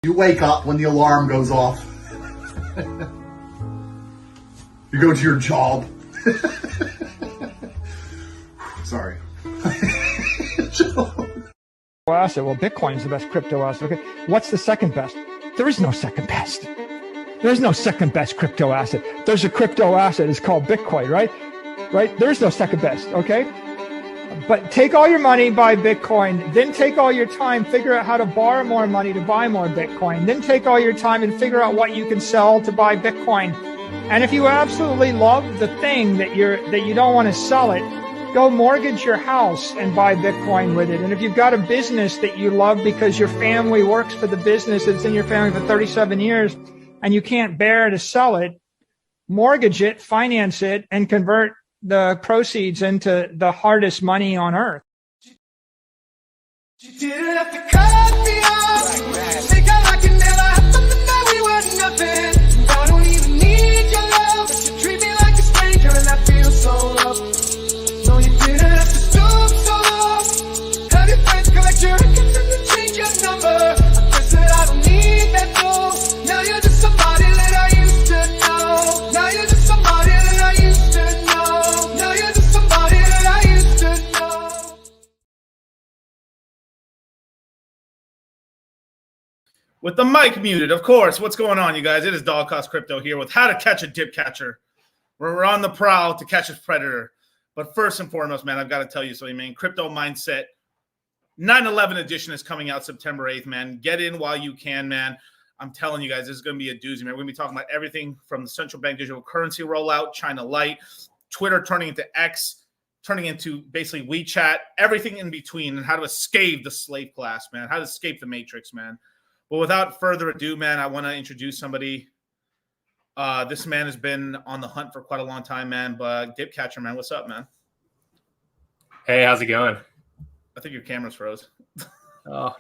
You wake up when the alarm goes off. You go to your job. Sorry. Asset. Well, Bitcoin is the best crypto asset. Okay, what's the second best? There is no second best. There's no second best crypto asset. There's a crypto asset. It's called Bitcoin, right? Right? There's no second best. Okay. But take all your money, buy Bitcoin, then take all your time, figure out how to borrow more money to buy more Bitcoin, then take all your time and figure out what you can sell to buy Bitcoin. And if you absolutely love the thing that you don't want to sell it, go mortgage your house and buy Bitcoin with it. And if you've got a business that you love because your family works for the business that's in your family for 37 years and you can't bear to sell it, mortgage it, finance it, and convert the proceeds into the hardest money on earth. You didn't have to cut me off. Think I like it never happened, that we were nothing. I don't even need your love, but you treat me like a stranger and I feel so loved. No, you didn't have to stoop so low. Have your friends collect your records and then change your number. I guess that I don't need that though. Now you're just somebody that I used to know. Now you're just somebody that I used to know. With the mic muted, of course. What's going on, you guys? It is Dog Cost Crypto here with how to catch a dip catcher. We're on the prowl to catch a predator. But first and foremost, man, I've got to tell you something, man. Crypto Mindset 9/11 edition is coming out September 8th, man. Get in while you can, man. I'm telling you guys, this is going to be a doozy, man. We're going to be talking about everything from the central bank digital currency rollout, China Lite, Twitter turning into X, turning into basically WeChat, everything in between, and how to escape the slave class, man. How to escape the matrix, man. Well, without further ado, man, I want to introduce somebody. This man has been on the hunt for quite a long time, man. But Dip Catcher, man, what's up, man? Hey, how's it going? I think your camera's froze. Oh.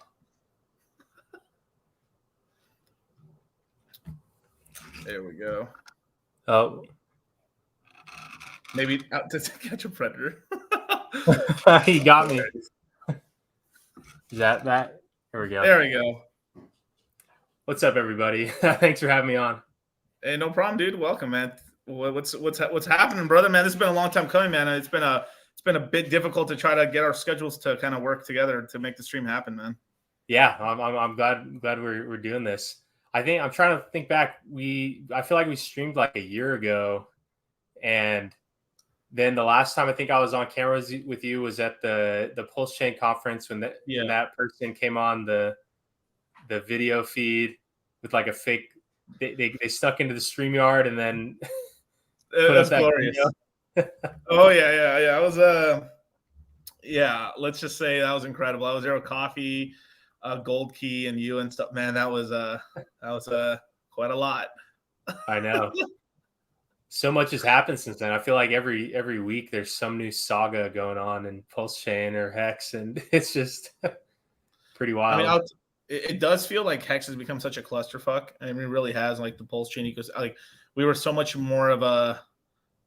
There we go. Oh. Maybe out to catch a predator. He got me. Is that? There we go. There we go. What's up, everybody? Thanks for having me on. Hey, no problem, dude. Welcome, man. What's happening, brother? Man, this has been a long time coming, man. It's been a bit difficult to try to get our schedules to kind of work together to make the stream happen, man. Yeah, I'm glad we're doing this. I'm trying to think back. I feel like we streamed like a year ago, and then the last time I think I was on camera with you was at the Pulse Chain conference when that person came on the video feed with like a fake. They stuck into the StreamYard and then that's glorious. Oh yeah. I was let's just say that was incredible. I was there with coffee. Gold Key and you and stuff, man. That was quite a lot. I know. So much has happened since then. I feel like every week there's some new saga going on in Pulse Chain or Hex, and it's just pretty wild. I mean, it does feel like Hex has become such a clusterfuck. I mean, it really has. Like the Pulse Chain ecosystem, like we were so much more of a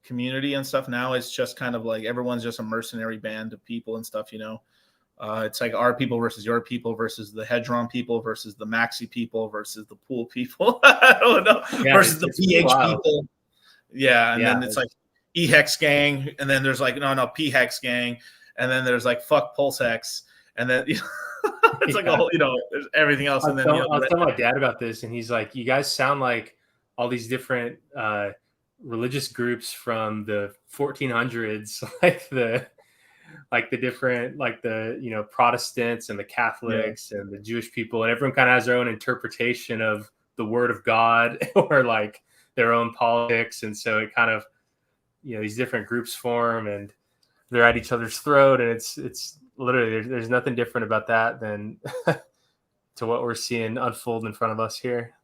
community and stuff. Now it's just kind of like everyone's just a mercenary band of people and stuff. It's like our people versus your people versus the Hedron people versus the Maxi people versus the Pool people. I don't know. Yeah, versus the PH wild. people. Yeah, and Yeah, then it's like E-Hex gang, and then there's like no P-Hex gang, and then there's like fuck PulseX, and then it's like a whole, there's everything else. And then I was telling my dad about this, and he's like, "You guys sound like all these different religious groups from the 1400s, like the different, like the Protestants and the Catholics and the Jewish people, and everyone kind of has their own interpretation of the Word of God or like their own politics, and so it kind of these different groups form and they're at each other's throat, and it's literally there's nothing different about that than to what we're seeing unfold in front of us here.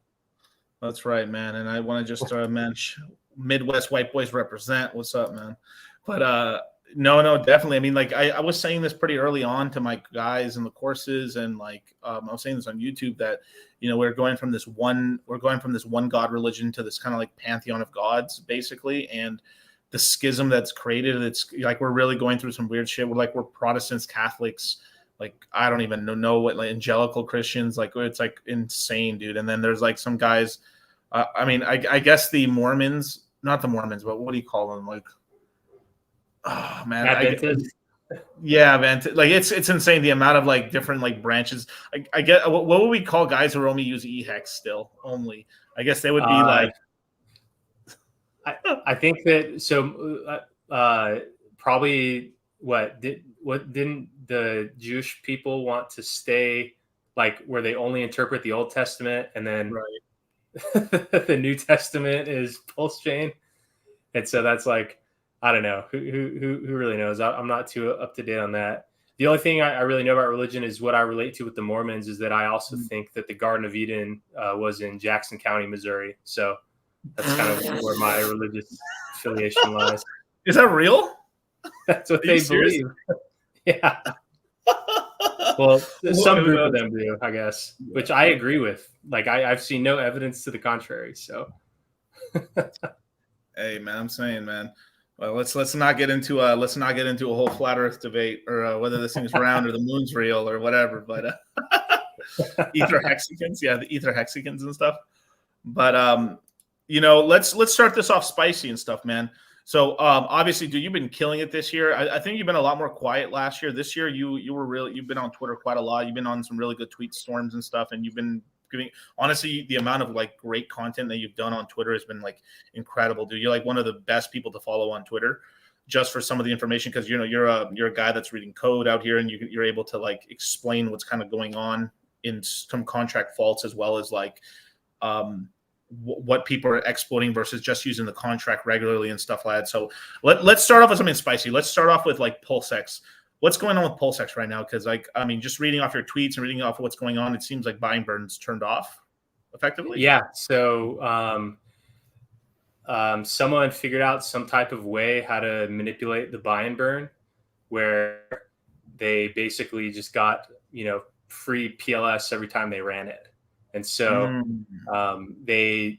That's right, man. And I want to just mention Midwest white boys represent. What's up, man? But no, definitely. I mean, like I was saying this pretty early on to my guys in the courses, and like I was saying this on YouTube that we're going from this one God religion to this kind of like pantheon of gods, basically, and the schism that's created. It's like we're really going through some weird shit. We're Protestants, Catholics, like I don't even know what, like evangelical Christians. Like it's like insane, dude. And then there's like some guys. I mean, I guess the Mormons, not the Mormons, but what do you call them? Like, oh man, yeah, man. Like it's insane the amount of like different like branches. I get what would we call guys who only use E-Hex still only? I guess they would be like. I think that so probably didn't the Jewish people want to stay like where they only interpret the Old Testament and then the New Testament is Pulse Chain, and so that's like I don't know who really knows. I'm not too up to date on that. The only thing I really know about religion is what I relate to with the Mormons is that I also think that the Garden of Eden was in Jackson County, Missouri. So that's kind of where my religious affiliation lies. Is that real? That's what they believe. Yeah. Well, some group of them do, I guess, which I agree with. Like I've seen no evidence to the contrary. So, hey man, I'm saying, man. Well, let's not get into a whole flat Earth debate or whether this thing's round or the moon's real or whatever. But ether hexagons, the ether hexagons and stuff. But let's start this off spicy and stuff, man. So obviously, dude, you've been killing it this year. I think you've been a lot more quiet last year. This year, you've been on Twitter quite a lot. You've been on some really good tweet storms and stuff, and you've been giving. Honestly, the amount of like great content that you've done on Twitter has been like incredible, dude. You're like one of the best people to follow on Twitter, just for some of the information because you're a guy that's reading code out here, and you're able to like explain what's kind of going on in some contract faults as well as like. What people are exploiting versus just using the contract regularly and stuff like that. So let's start off with something spicy. Let's start off with like PulseX. What's going on with PulseX right now? Because just reading off your tweets and reading off what's going on, it seems like buying burn's turned off effectively. Yeah. So someone figured out some type of way how to manipulate the buy and burn where they basically just got, free PLS every time they ran it. And so the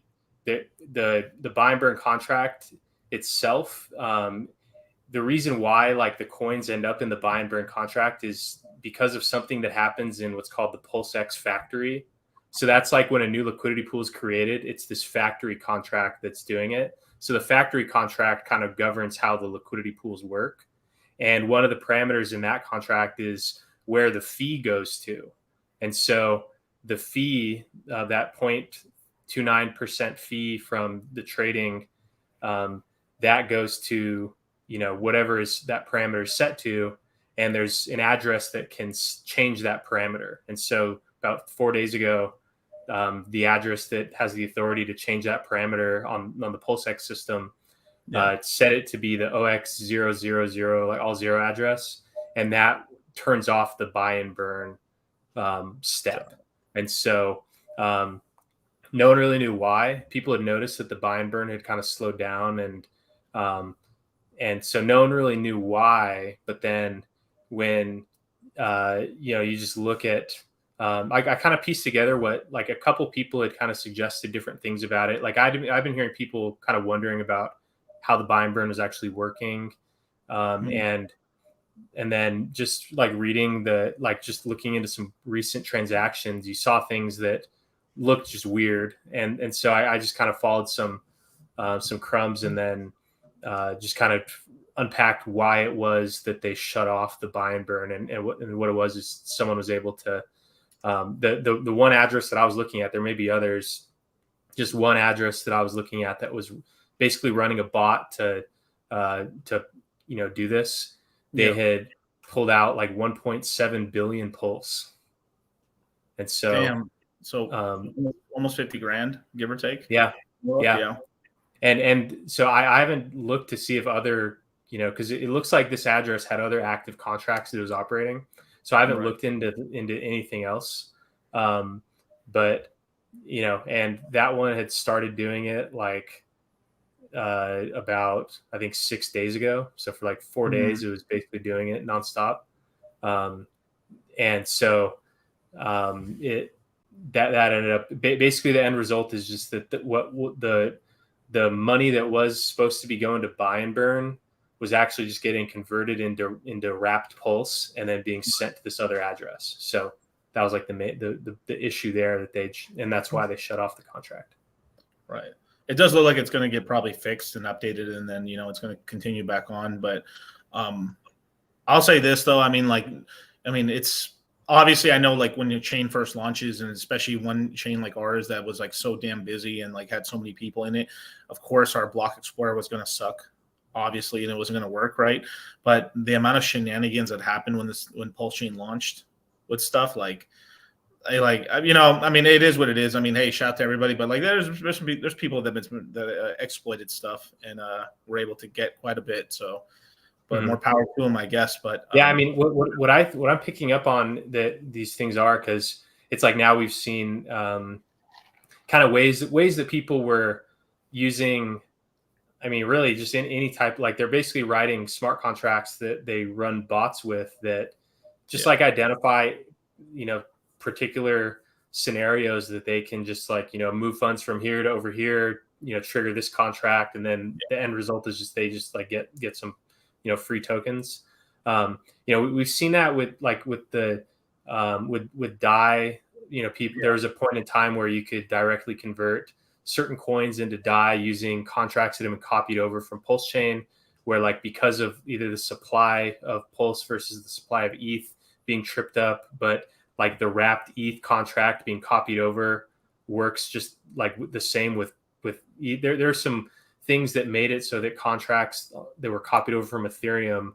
buy and burn contract itself, the reason why like the coins end up in the buy and burn contract is because of something that happens in what's called the PulseX factory. So that's like when a new liquidity pool is created, it's this factory contract that's doing it. So the factory contract kind of governs how the liquidity pools work. And one of the parameters in that contract is where the goes to. And so the fee, that 0.29% fee from the trading, that goes to, whatever is that parameter is set to. And there's an address that can change that parameter. And so about 4 days ago, the address that has the authority to change that parameter on the PulseX system, set it to be the OX000, like all zero address. And that turns off the buy and burn step. And so no one really knew why. People had noticed that the buy and burn had kind of slowed down, and so no one really knew why. But then when you just look at I kind of pieced together what like a couple people had kind of suggested different things about it. Like I've been hearing people kind of wondering about how the buy and burn was actually working, and then just like reading just looking into some recent transactions, you saw things that looked just weird, and so I just kind of followed some crumbs, and then just kind of unpacked why it was that they shut off the buy and burn, and what it was is someone was able to the one address that I was looking at, there may be others, just one address that I was looking at that was basically running a bot to do this. They had pulled out like 1.7 billion pulse, and so damn. So almost 50 grand, give or take. Yeah. And so I haven't looked to see if other, because it looks like this address had other active contracts that it was operating. So I haven't looked into anything else. But, and that one had started doing it like about, I think 6 days ago. So for like 4 days, it was basically doing it nonstop. And so that ended up basically the end result is just that what the money that was supposed to be going to buy and burn was actually just getting converted into wrapped pulse and then being sent to this other address. So that was like the issue there and that's why they shut off the contract. Right. It does look like it's going to get probably fixed and updated, and then it's going to continue back on. But I'll say this though. It's obviously, I know like when your chain first launches, and especially one chain like ours that was like so damn busy and like had so many people in it, of course our block explorer was going to suck, obviously, and it wasn't going to work, right? But the amount of shenanigans that happened when Pulse Chain launched with stuff it is what it is. Hey, shout out to everybody, but like there's people that exploited stuff and were able to get quite a bit. So. But more power to them, I guess. But what I'm picking up on that these things are, because it's like now we've seen kind of ways that people were using. Really just in any type, like they're basically writing smart contracts that they run bots with that just like identify, particular scenarios that they can just like, move funds from here to over here, trigger this contract, and then the end result is just they just like get some free tokens. We've seen that with DAI. People. There was a point in time where you could directly convert certain coins into DAI using contracts that have been copied over from Pulse Chain, where like because of either the supply of Pulse versus the supply of ETH being tripped up, but like the wrapped ETH contract being copied over works just like the same with ETH. There's some things that made it so that contracts that were copied over from Ethereum,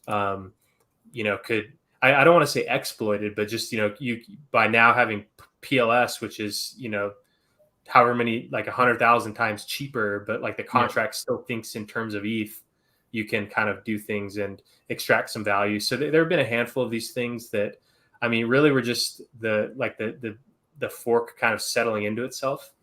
could, I don't want to say exploited, but just, you by now having PLS, which is, however many, like 100,000 times cheaper, but like the contract still thinks in terms of ETH, you can kind of do things and extract some value. So there have been a handful of these things that, really were just the fork kind of settling into itself.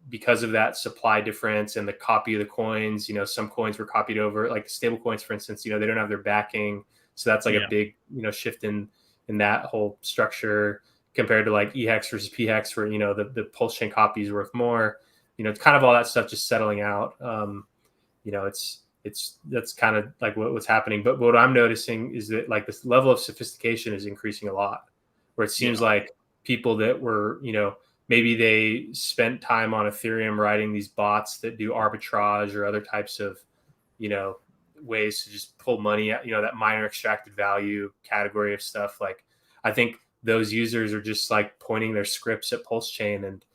Because of that supply difference and the copy of the coins, some coins were copied over, like stablecoins, for instance, they don't have their backing. So that's like a big, shift in that whole structure compared to like EHEX versus PHEX where, the Pulse Chain copy is worth more, it's kind of all that stuff just settling out. That's kind of like what's happening. But what I'm noticing is that like this level of sophistication is increasing a lot, where it seems like people that were, maybe they spent time on Ethereum writing these bots that do arbitrage or other types of, ways to just pull money out, that miner extracted value category of stuff. Like, I think those users are just like pointing their scripts at Pulse Chain, and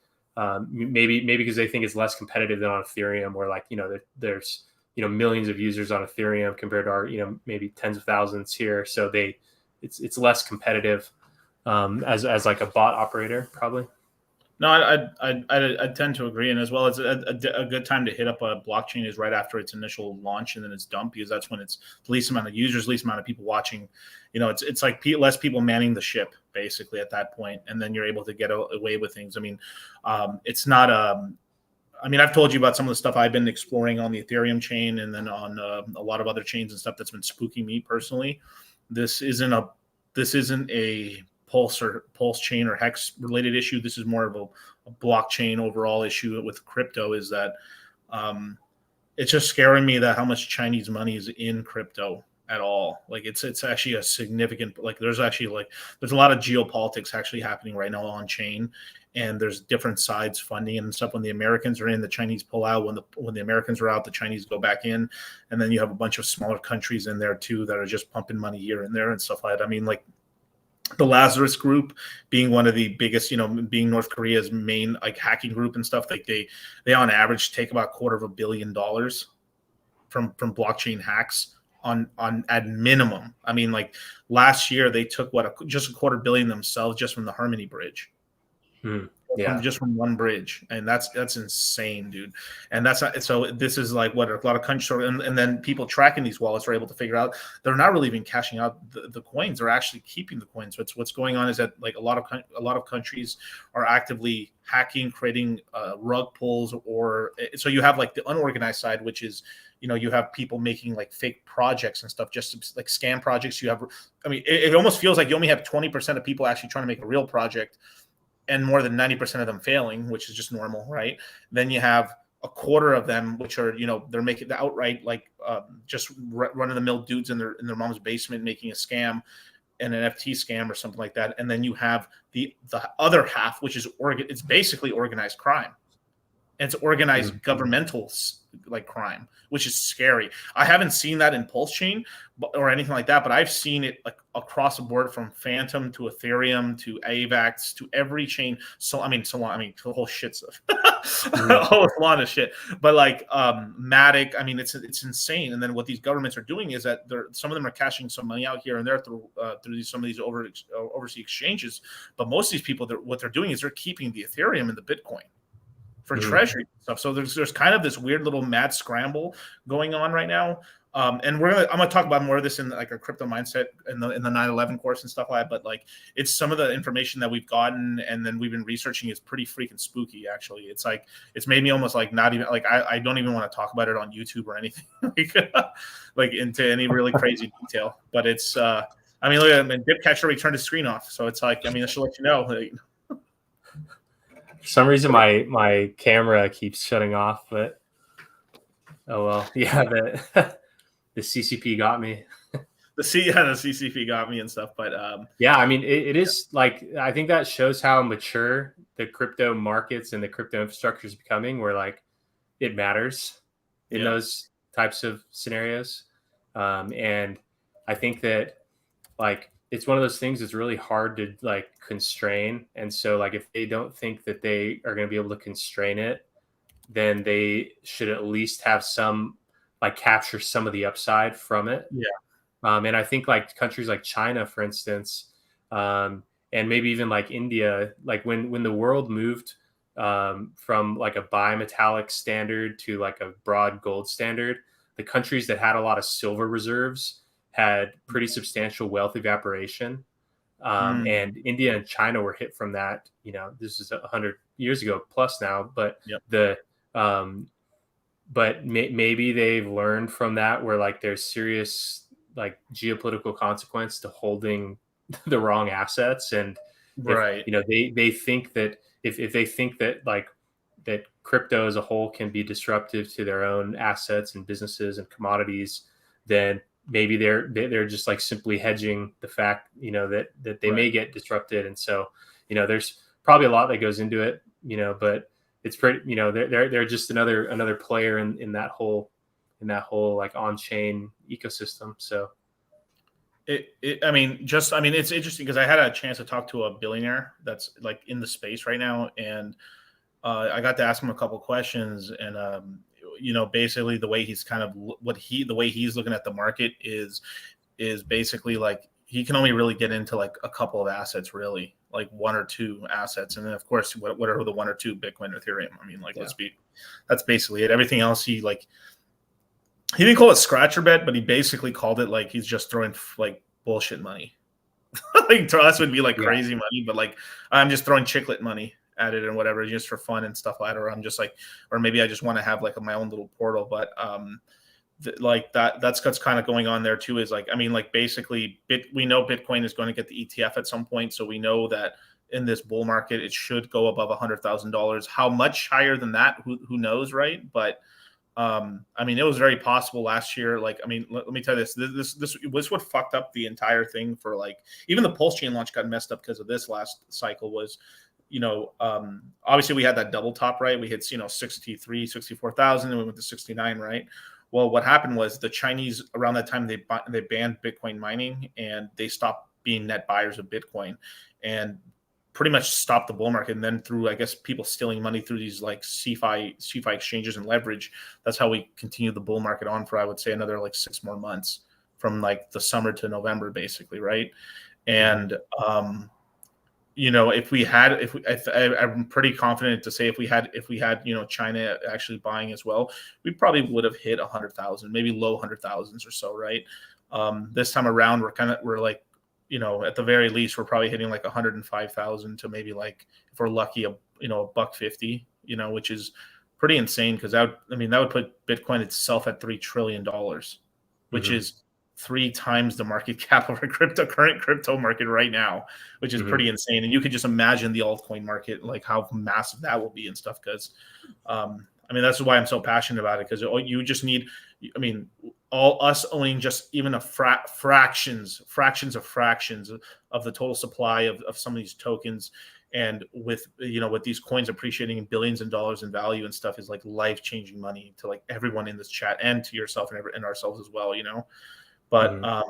maybe because they think it's less competitive than on Ethereum, where like, there's, millions of users on Ethereum compared to our, maybe tens of thousands here. So it's less competitive as like a bot operator, probably. No, I tend to agree, and as well as a good time to hit up a blockchain is right after its initial launch and then it's dumped, because that's when it's the least amount of users, least amount of people watching. It's like less people manning the ship basically at that point, and then you're able to get away with things. I mean, it's not I mean, I've told you about some of the stuff I've been exploring on the Ethereum chain, and then on a lot of other chains and stuff that's been spooking me personally. This isn't a pulse chain or hex related issue. This is more of a blockchain overall issue with crypto. Is that it's just scaring me that how much Chinese money is in crypto at all. Like it's actually a significant, like there's a lot of geopolitics actually happening right now on chain, and there's different sides funding and stuff. When the Americans are in, the Chinese pull out. When the Americans are out, the Chinese go back in, and then you have a bunch of smaller countries in there too that are just pumping money here and there and stuff like that. I mean, like the Lazarus Group being one of the biggest, being North Korea's main like hacking group and stuff. Like they on average take about $250 million from blockchain hacks on at minimum. I mean, like last year they took just $250 million themselves just from the Harmony Bridge. Yeah, just from one bridge, and that's insane, dude. And that's not, so this is like what a lot of countries are, and then people tracking these wallets are able to figure out they're not really even cashing out the coins; they're actually keeping the coins. What's going on is that like a lot of countries are actively hacking, creating rug pulls, or so you have like the unorganized side, which is you have people making like fake projects and stuff, just like scam projects. You have, I mean, it almost feels like you only have 20% of people actually trying to make a real project, and more than 90% of them failing, which is just normal, right? Then you have a quarter of them, which are, they're making the outright, like just run-of-the-mill dudes in their mom's basement making a scam, an NFT scam or something like that. And then you have the other half, which is it's basically organized crime. And it's organized governmental like crime, which is scary. I haven't seen that in Pulse Chain or anything like that, but I've seen it like across the board from Phantom to Ethereum to AVAX to every chain. So I mean, the whole shit stuff, a whole lot of shit. But like Matic, I mean, it's insane. And then what these governments are doing is that some of them are cashing some money out here and there through some of these overseas exchanges. But most of these people, what they're doing is they're keeping the Ethereum and the Bitcoin for treasury stuff. So there's kind of this weird little mad scramble going on right now. And I'm gonna talk about more of this in like a crypto mindset in the 9/11 course and stuff like that. But like it's some of the information that we've gotten and then we've been researching is pretty freaking spooky. Actually, it's made me almost like not even like I don't even want to talk about it on YouTube or anything like into any really crazy detail. But it's I mean, look at Dipcatcher turned his screen off, so it's like, I mean, I should let you know. Like, for some reason, my camera keeps shutting off, but oh well. Yeah, the CCP got me. The CCP got me and stuff. But yeah, I mean, it is like, I think that shows how mature the crypto markets and the crypto infrastructure is becoming, where like it matters in those types of scenarios. And I think that like it's one of those things that's really hard to like constrain. And so like if they don't think that they are going to be able to constrain it, then they should at least have some like capture some of the upside from it. Yeah. And I think like countries like China, for instance, and maybe even like India, like when the world moved from like a bimetallic standard to like a broad gold standard, the countries that had a lot of silver reserves had pretty substantial wealth evaporation. And India and China were hit from that. This is 100 years ago plus now, but maybe they've learned from that, where like there's serious like geopolitical consequence to holding the wrong assets. And if, they think that if they think that like that crypto as a whole can be disruptive to their own assets and businesses and commodities, then maybe they're just like simply hedging the fact, that they may get disrupted. And so, there's probably a lot that goes into it, but it's pretty, they're just another player in that whole like on-chain ecosystem. So it's interesting because I had a chance to talk to a billionaire that's like in the space right now. And I got to ask him a couple questions, and basically the way he's kind of the way he's looking at the market is basically like he can only really get into like a couple of assets, really. like one or two assets, and then of course what are the one or two, Bitcoin or Ethereum. I mean, like that's basically it. Everything else he didn't call it scratcher bet, but he basically called it like he's just throwing like bullshit money. Like to us would be like crazy money, but like I'm just throwing chiclet money at it and whatever, just for fun and stuff like that. Or I'm just like, or maybe I just want to have like my own little portal. But like that's what's kind of going on there too. Is like, I mean, like basically we know Bitcoin is going to get the ETF at some point, so we know that in this bull market it should go above $100,000. How much higher than that? Who knows, right? But I mean, it was very possible last year. Like, I mean, let me tell you this was what fucked up the entire thing for like, even the Pulse chain launch got messed up because of this last cycle was, obviously we had that double top, right? We hit, 64,000 and we went to 69, right? Well, what happened was the Chinese around that time, they banned Bitcoin mining and they stopped being net buyers of Bitcoin and pretty much stopped the bull market. And then through, I guess, people stealing money through these like CeFi exchanges and leverage, that's how we continued the bull market on for, I would say, another like 6 more months from like the summer to November, basically, right? And I'm pretty confident to say if we had China actually buying as well, we probably would have hit 100,000, maybe low 100,000s or so, right? This time around, we're like, at the very least, we're probably hitting like 105,000 to maybe like, if we're lucky, $1.50, which is pretty insane because that would put Bitcoin itself at $3 trillion, which is 3 times the market cap of our current crypto market right now, which is pretty insane. And you could just imagine the altcoin market, like how massive that will be and stuff. Because, that's why I'm so passionate about it. Because you just need, all us owning just even a fractions of the total supply of some of these tokens, and with these coins appreciating in billions of dollars in value and stuff, is like life-changing money to like everyone in this chat and to yourself and ourselves as well, But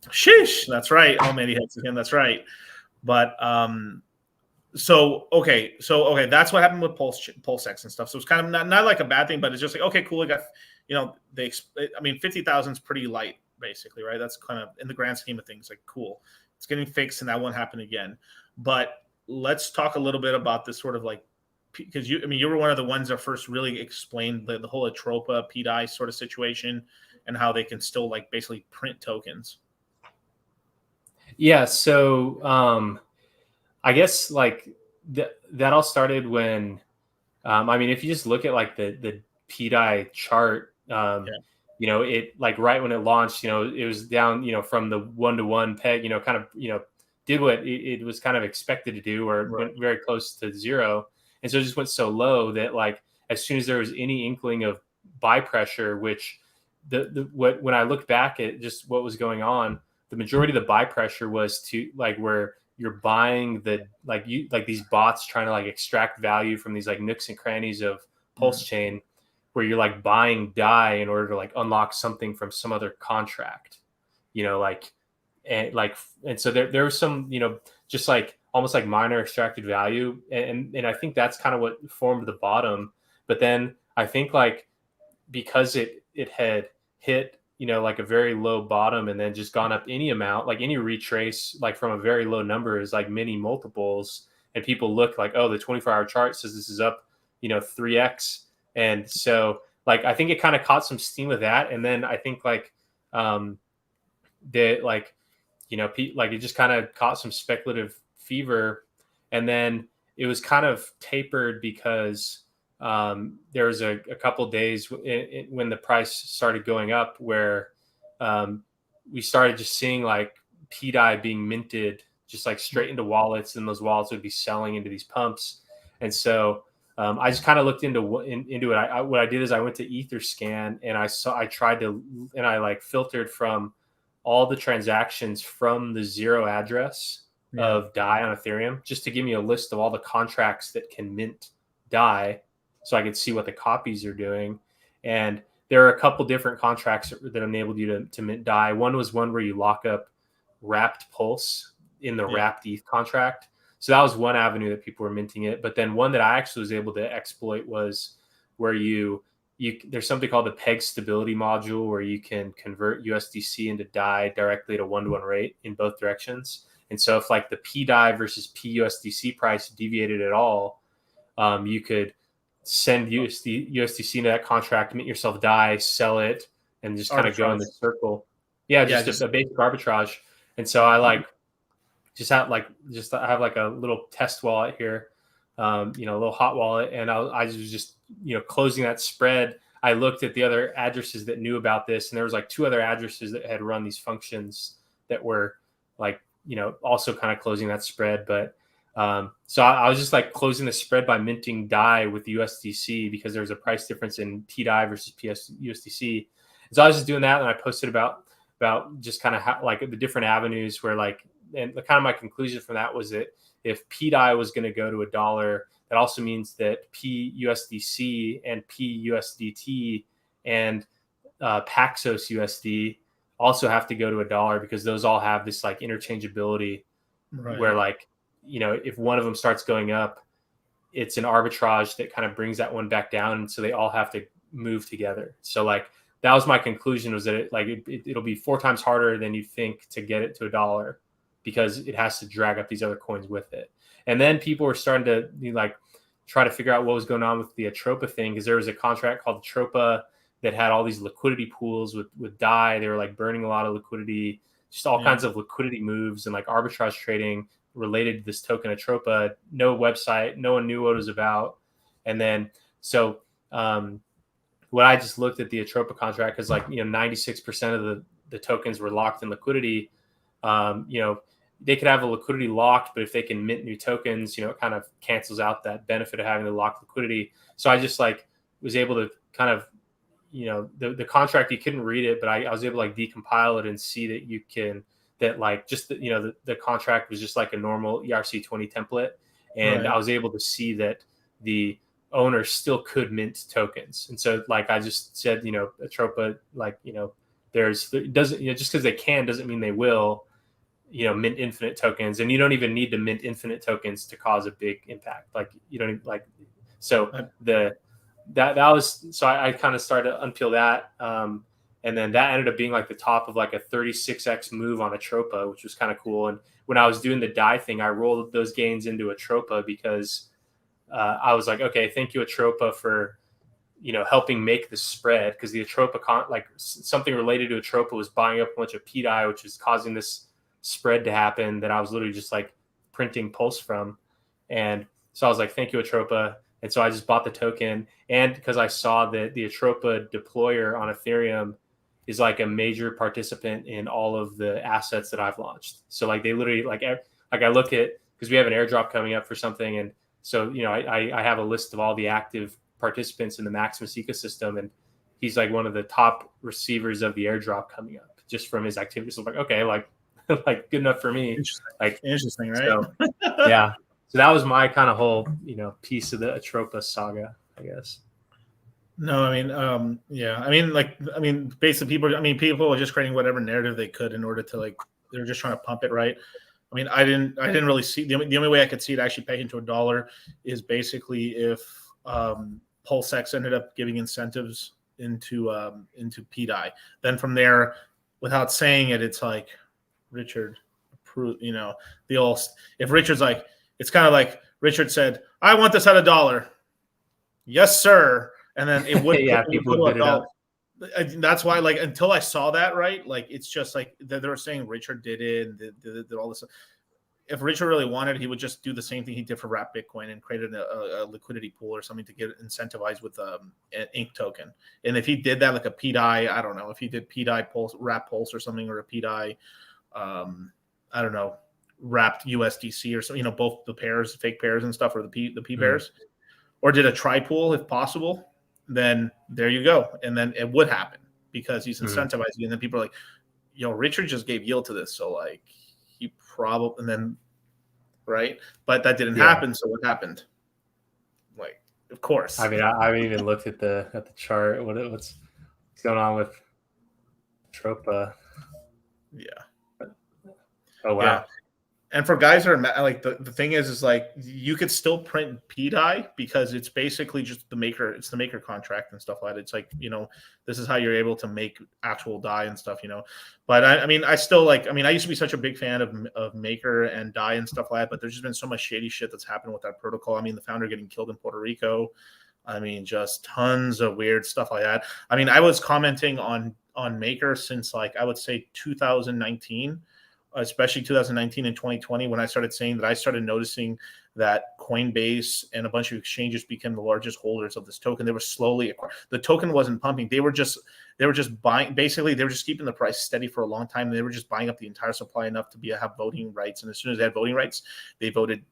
sheesh, that's right. Oh, man, he hits him. That's right. But so that's what happened with PulseX and stuff. So it's kind of not like a bad thing, but it's just like, okay, cool. I got 50,000 is pretty light, basically, right? That's kind of in the grand scheme of things, like cool. It's getting fixed, and that won't happen again. But let's talk a little bit about this sort of like, because you were one of the ones that first really explained the whole Atropa DAI sort of situation and how they can still like basically print tokens. Yeah. So I guess like that all started when, if you just look at like the PDAI chart, it like right when it launched, it was down, from the 1-to-1 peg, kind of, did what it was kind of expected to do, or went very close to zero. And so it just went so low that like, as soon as there was any inkling of buy pressure, which when I look back at just what was going on, the majority of the buy pressure was to like where you're buying these bots trying to like extract value from these like nooks and crannies of Pulse chain, where you're like buying DAI in order to like unlock something from some other contract, and so there was some, just like almost like minor extracted value. And I think that's kind of what formed the bottom. But then I think like, because it had hit, like a very low bottom and then just gone up any amount, like any retrace, like from a very low number is like many multiples. And people look like, oh, the 24-hour chart says this is up, 3x. And so like, I think it kind of caught some steam with that. And then I think like, it just kind of caught some speculative fever. And then it was kind of tapered because there was a couple days when the price started going up where we started just seeing like PDAI being minted just like straight into wallets, and those wallets would be selling into these pumps. And so I just kind of looked into it. What I did is I went to Etherscan and I like filtered from all the transactions from the zero address of DAI on Ethereum, just to give me a list of all the contracts that can mint DAI, so I could see what the copies are doing. And there are a couple different contracts that enabled you to mint DAI. One was one where you lock up wrapped Pulse in the wrapped ETH contract. So that was one avenue that people were minting it. But then one that I actually was able to exploit was where there's something called the peg stability module, where you can convert USDC into DAI directly at a 1-to-1 rate in both directions. And so if like the PDAI versus PUSDC price deviated at all, you could send USDC into that contract, mint yourself DAI, sell it, and just kind of go in the circle. Yeah, just a basic arbitrage. And so I like I have like a little test wallet here, a little hot wallet, and I was just closing that spread. I looked at the other addresses that knew about this, and there was like 2 other addresses that had run these functions that were like also kind of closing that spread. But so I was just like closing the spread by minting DAI with USDC because there was a price difference in PDAI versus USDC. And so I was just doing that, and I posted about just kind of like the different avenues where like, and kind of my conclusion from that was that if PDAI was going to go to $1, that also means that PUSDC and PUSDT and Paxos USD also have to go to $1 because those all have this like interchangeability, right, where like, if one of them starts going up, it's an arbitrage that kind of brings that one back down. And so they all have to move together. So like, that was my conclusion, was that it'll be 4 times harder than you think to get it to $1 because it has to drag up these other coins with it. And then people were starting to try to figure out what was going on with the Atropa thing, because there was a contract called Atropa that had all these liquidity pools with DAI. They were like burning a lot of liquidity, just all kinds of liquidity moves and like arbitrage trading related to this token Atropa. No website, no one knew what it was about. And then so when I just looked at the Atropa contract, because 96% of the tokens were locked in liquidity. They could have a liquidity locked, but if they can mint new tokens, it kind of cancels out that benefit of having the locked liquidity. So I just was able to kind of, the contract, you couldn't read it, but I was able to decompile it and see that the contract was just like a normal ERC20 template. And I was able to see that the owner still could mint tokens. And so I just said, Atropa, just because they can doesn't mean they will, mint infinite tokens, and you don't even need to mint infinite tokens to cause a big impact. So I kind of started to unpeel that. And then that ended up being the top of a 36x move on Atropa, which was kind of cool. And when I was doing the DAI thing, I rolled those gains into Atropa because I was like, okay, thank you, Atropa, for helping make the spread, because the Atropa something related to Atropa was buying up a bunch of PDAI, which is causing this spread to happen that I was literally just printing Pulse from. And so I was like, thank you, Atropa. And so I just bought the token. And because I saw that the Atropa deployer on Ethereum is a major participant in all of the assets that I've launched. So they literally I look at, because we have an airdrop coming up for something. And so, I have a list of all the active participants in the Maximus ecosystem. And he's one of the top receivers of the airdrop coming up just from his activities. So I'm okay, good enough for me. Interesting, right? So, yeah. So that was my kind of whole, piece of the Atropa saga, I guess. No, basically people are just creating whatever narrative they could in order to they're just trying to pump it, right? I didn't really see the only way I could see it actually paying to $1 is basically if PulseX ended up giving incentives into PDAI. Then from there, without saying it, it's Richard, the old, if Richard's it's kind of Richard said, I want this at $1. Yes, sir. And then it would, people bid it up. That's why, until I saw that, right? It's just they were saying Richard did it and did all this. If Richard really wanted, he would just do the same thing he did for Wrap Bitcoin and created a liquidity pool or something to get incentivized with an ink token. And if he did that a PDAI, I don't know, if he did PDAI Pulse, Wrap Pulse or something, or a PDAI, I don't know, wrapped USDC or something, both the pairs, fake pairs and stuff, or the P pairs, or did a tri-pool if possible, then there you go. And then it would happen because he's incentivizing. And then people are Richard just gave yield to this. So he probably, and then, right. But that didn't happen. So what happened? Of course. I haven't even looked at the chart. What's going on with Atropa? Yeah. Oh, wow. Yeah. And for guys that are like the thing is like you could still print PDAI because it's basically just the maker. It's the maker contract and stuff like that. It's like, you know, this is how you're able to make actual DAI and stuff, you know. But I mean, I still like. I mean, I used to be such a big fan of maker and DAI and stuff like that. But there's just been so much shady shit that's happened with that protocol. I mean, the founder getting killed in Puerto Rico. I mean, just tons of weird stuff like that. I mean, I was commenting on maker since like I would say 2019. Especially 2019 and 2020, when I started saying that I started noticing that Coinbase and a bunch of exchanges became the largest holders of this token. They were slowly, the token wasn't pumping. They were just buying. Basically, they were just keeping the price steady for a long time. They were just buying up the entire supply enough to have voting rights. And as soon as they had voting rights, they voted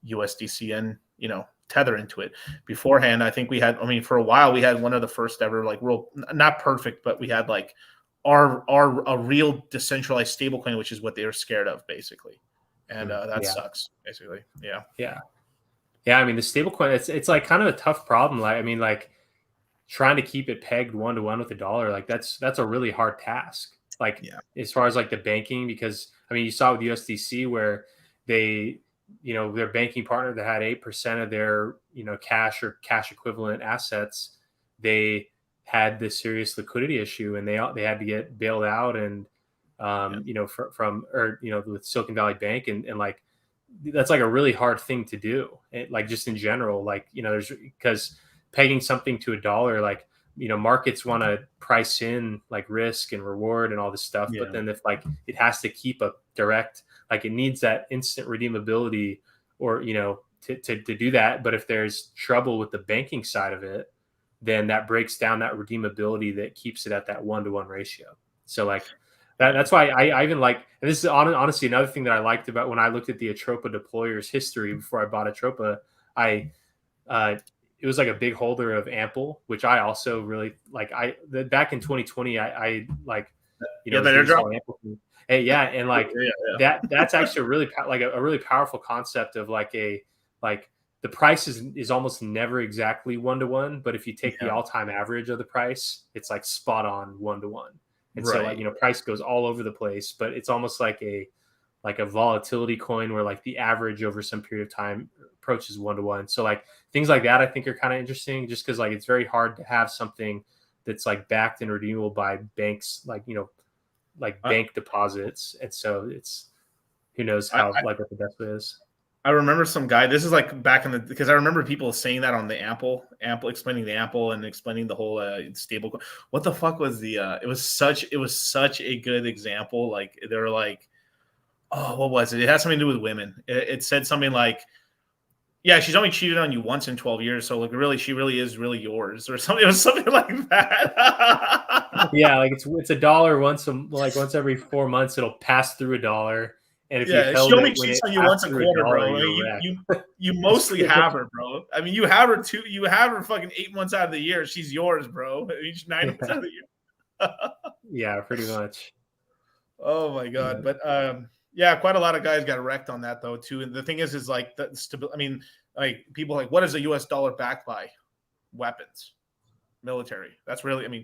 USDC and, you know, Tether into it. Beforehand, I think we had, I mean, for a while, we had one of the first ever, like, real, not perfect, but we had like, a real decentralized stablecoin, which is what they were scared of, basically, and that sucks, basically. Yeah. I mean, the stablecoin, it's like kind of a tough problem. Like, I mean, like trying to keep it pegged 1-to-1 with the dollar, like that's a really hard task. Like, as far as like the banking, because I mean, you saw with USDC where they, you know, their banking partner that had 8% of their, you know, cash or cash equivalent assets, they had this serious liquidity issue, and they had to get bailed out, and you know, from or you know, with Silicon Valley Bank, and like that's like a really hard thing to do, like just in general, like, you know, there's, because pegging something to a dollar, like, you know, markets want to price in like risk and reward and all this stuff, but then if like it has to keep a direct, like it needs that instant redeemability, or, you know, to do that, but if there's trouble with the banking side of it, then that breaks down that redeemability that keeps it at that 1-to-1 ratio. So like that's why I even like, and this is honestly another thing that I liked about when I looked at the Atropa deployers history before I bought Atropa, it was like a big holder of Ample, which I also really like. Back in 2020, I like, you know, Ample. And like that's actually a really a really powerful concept of like the price is almost never exactly 1-to-1, but if you take the all-time average of the price, it's like spot on 1-to-1. And so like, you know, price goes all over the place, but it's almost like a volatility coin where like the average over some period of time approaches 1-to-1. So like things like that I think are kind of interesting, just because like it's very hard to have something that's like backed and redeemable by banks, like, you know, like bank deposits. And so it's, who knows how like what the best way is. I remember some guy, this is like back in the, because I remember people saying that on the Ample explaining the Ample and explaining the whole stable. What the fuck was the it was such a good example. Like they were like, oh, what was it? It had something to do with women. It said something like, yeah, she's only cheated on you once in 12 years, so like really, she really is really yours, or something. It was something like that. Yeah, like it's $1 once every 4 months. It'll pass through $1. And if she only cheats on you once a quarter, bro. You mostly have her, bro. I mean, you have her fucking 8 months out of the year. She's yours, bro. Each 9 months out of the year. Yeah, pretty much. Oh my god, but quite a lot of guys got wrecked on that though too. And the thing is like I mean, like people like, what is the US dollar backed by? Weapons, military. That's really, I mean,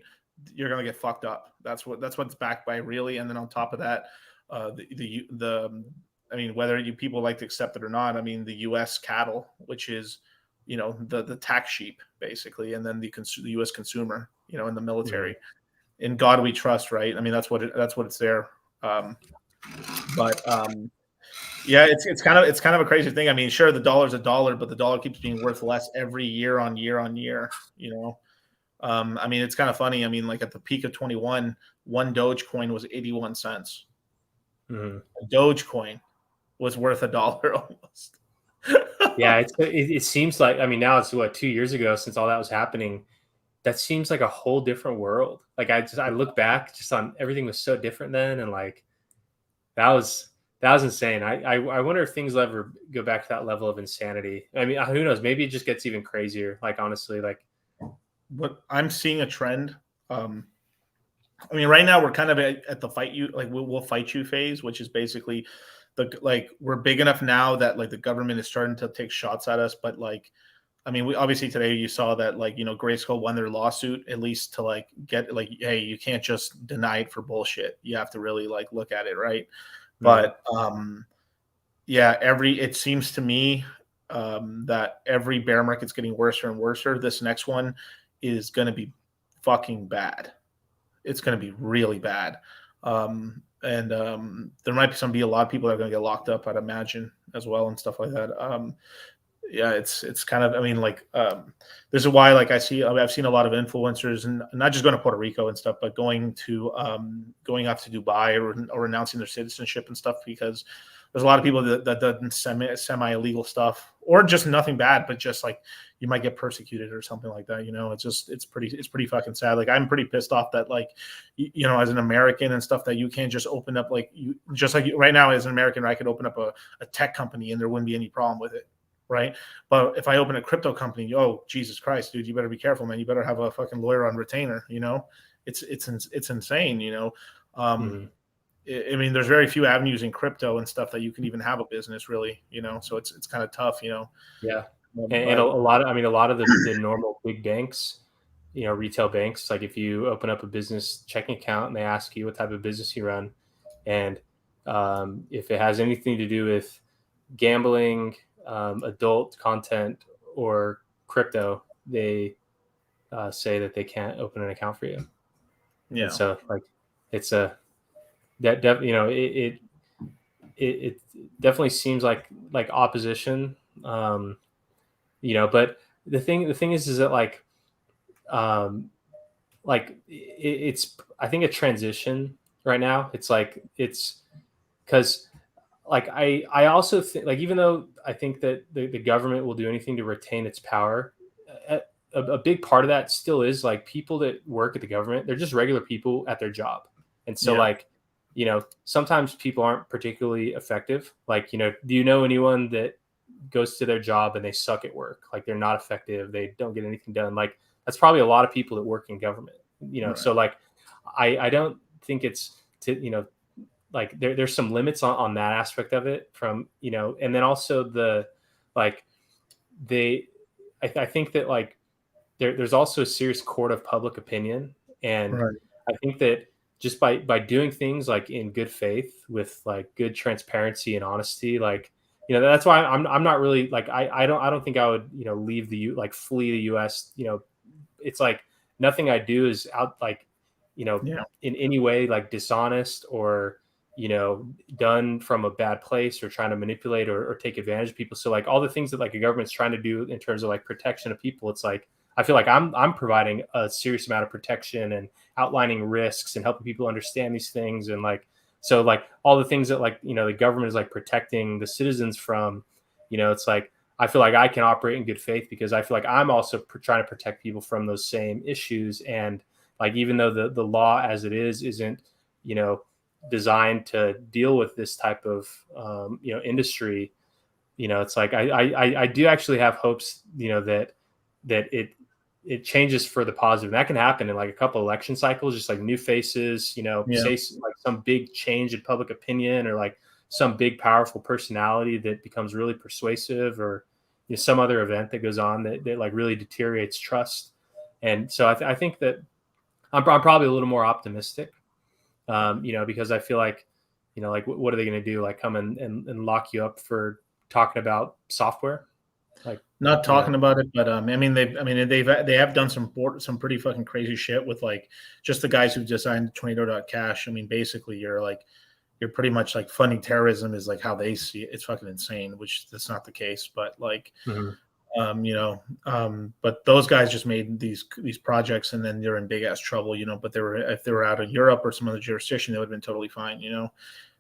you're gonna get fucked up. That's what it's backed by, really. And then on top of that, I mean, whether you people like to accept it or not, I mean, the U.S. cattle, which is, you know, the tax sheep basically, and then the U.S. consumer, you know, in the military. In God we trust, right? I mean, that's what it's there. Yeah, it's kind of a crazy thing. I mean, sure, the dollar's a dollar, but the dollar keeps being worth less every year on year. You know, I mean, it's kind of funny. I mean, like at the peak of 21, one Dogecoin was 81 cents. Mm-hmm. A Dogecoin was worth $1 almost. Yeah, it seems like, I mean, now it's 2 years ago since all that was happening. That seems like a whole different world. Like I look back just on everything was so different then, and like that was insane. I wonder if things will ever go back to that level of insanity. I mean, who knows? Maybe it just gets even crazier. Like honestly, like. But I'm seeing a trend. I mean, right now we're kind of at the fight you, like we'll fight you phase, which is basically we're big enough now that like the government is starting to take shots at us. But like, I mean, we obviously today you saw that like, you know, Grayskull won their lawsuit, at least to like get like, hey, you can't just deny it for bullshit. You have to really like look at it, right? Mm-hmm. But yeah, it seems to me that every bear market's getting worse and worse. This next one is going to be fucking bad. It's going to be really bad. And there might be a lot of people that are going to get locked up, I'd imagine, as well, and stuff like that. Yeah, it's kind of, I mean, like, this is why, like, I've seen a lot of influencers, and not just going to Puerto Rico and stuff, but going up to Dubai or announcing their citizenship and stuff, because there's a lot of people that done semi illegal stuff, or just nothing bad, but just like you might get persecuted or something like that. You know, it's pretty fucking sad. Like, I'm pretty pissed off that, like, you know, as an American and stuff, that you can't just open up, like, right now as an American, I could open up a tech company and there wouldn't be any problem with it. Right. But if I open a crypto company, oh, Jesus Christ, dude, you better be careful, man. You better have a fucking lawyer on retainer. You know, it's insane. You know, I mean, there's very few avenues in crypto and stuff that you can even have a business, really. You know, so it's kind of tough. You know. Yeah, and a lot of the normal big banks, you know, retail banks, like if you open up a business checking account and they ask you what type of business you run, and if it has anything to do with gambling, adult content, or crypto, they say that they can't open an account for you. Yeah. And so, like, it's you know, it definitely seems like opposition, you know. But the thing is that, like, it's, I think, a transition right now. It's like, it's because, like, I also think, like, even though I think that the government will do anything to retain its power, a big part of that still is, like, people that work at the government, they're just regular people at their job. And so, like, you know, sometimes people aren't particularly effective. Like, you know, do you know anyone that goes to their job and they suck at work? Like, they're not effective. They don't get anything done. Like, that's probably a lot of people that work in government, you know? Right. So, like, I don't think it's you know, like, there's some limits on that aspect of it, from, you know, and then also I think that, like, there's also a serious court of public opinion. And right. I think that just by doing things, like, in good faith, with, like, good transparency and honesty, like, you know, that's why I'm not really, like, I don't think I would, you know, flee the US. You know, it's like nothing I do is out, like, you know, in any way, like, dishonest, or, you know, done from a bad place, or trying to manipulate or take advantage of people. So, like, all the things that, like, a government's trying to do in terms of, like, protection of people, it's like, I feel like I'm providing a serious amount of protection and outlining risks and helping people understand these things. And, like, so, like, all the things that, like, you know, the government is, like, protecting the citizens from, you know, it's like, I feel like I can operate in good faith because I feel like I'm also trying to protect people from those same issues. And, like, even though the law as it is isn't, you know, designed to deal with this type of, you know, industry, you know, it's like, I do actually have hopes, you know, that it changes for the positive. And that can happen in, like, a couple election cycles, just, like, new faces, you know, say, like, some big change in public opinion, or, like, some big powerful personality that becomes really persuasive, or, you know, some other event that goes on that like, really deteriorates trust. And so I think that I'm probably a little more optimistic, you know, because I feel like, you know, like, what are they going to do? Like, come and lock you up for talking about software? Like, not talking about it, but I mean, they have done some pretty fucking crazy shit with, like, just the guys who designed Tornado.cash. I mean, basically, you're pretty much, like, funding terrorism is, like, how they see it. It's fucking insane, which that's not the case, but, like, you know, but those guys just made these projects, and then they're in big ass trouble, you know. But if they were out of Europe or some other jurisdiction, they would have been totally fine, you know.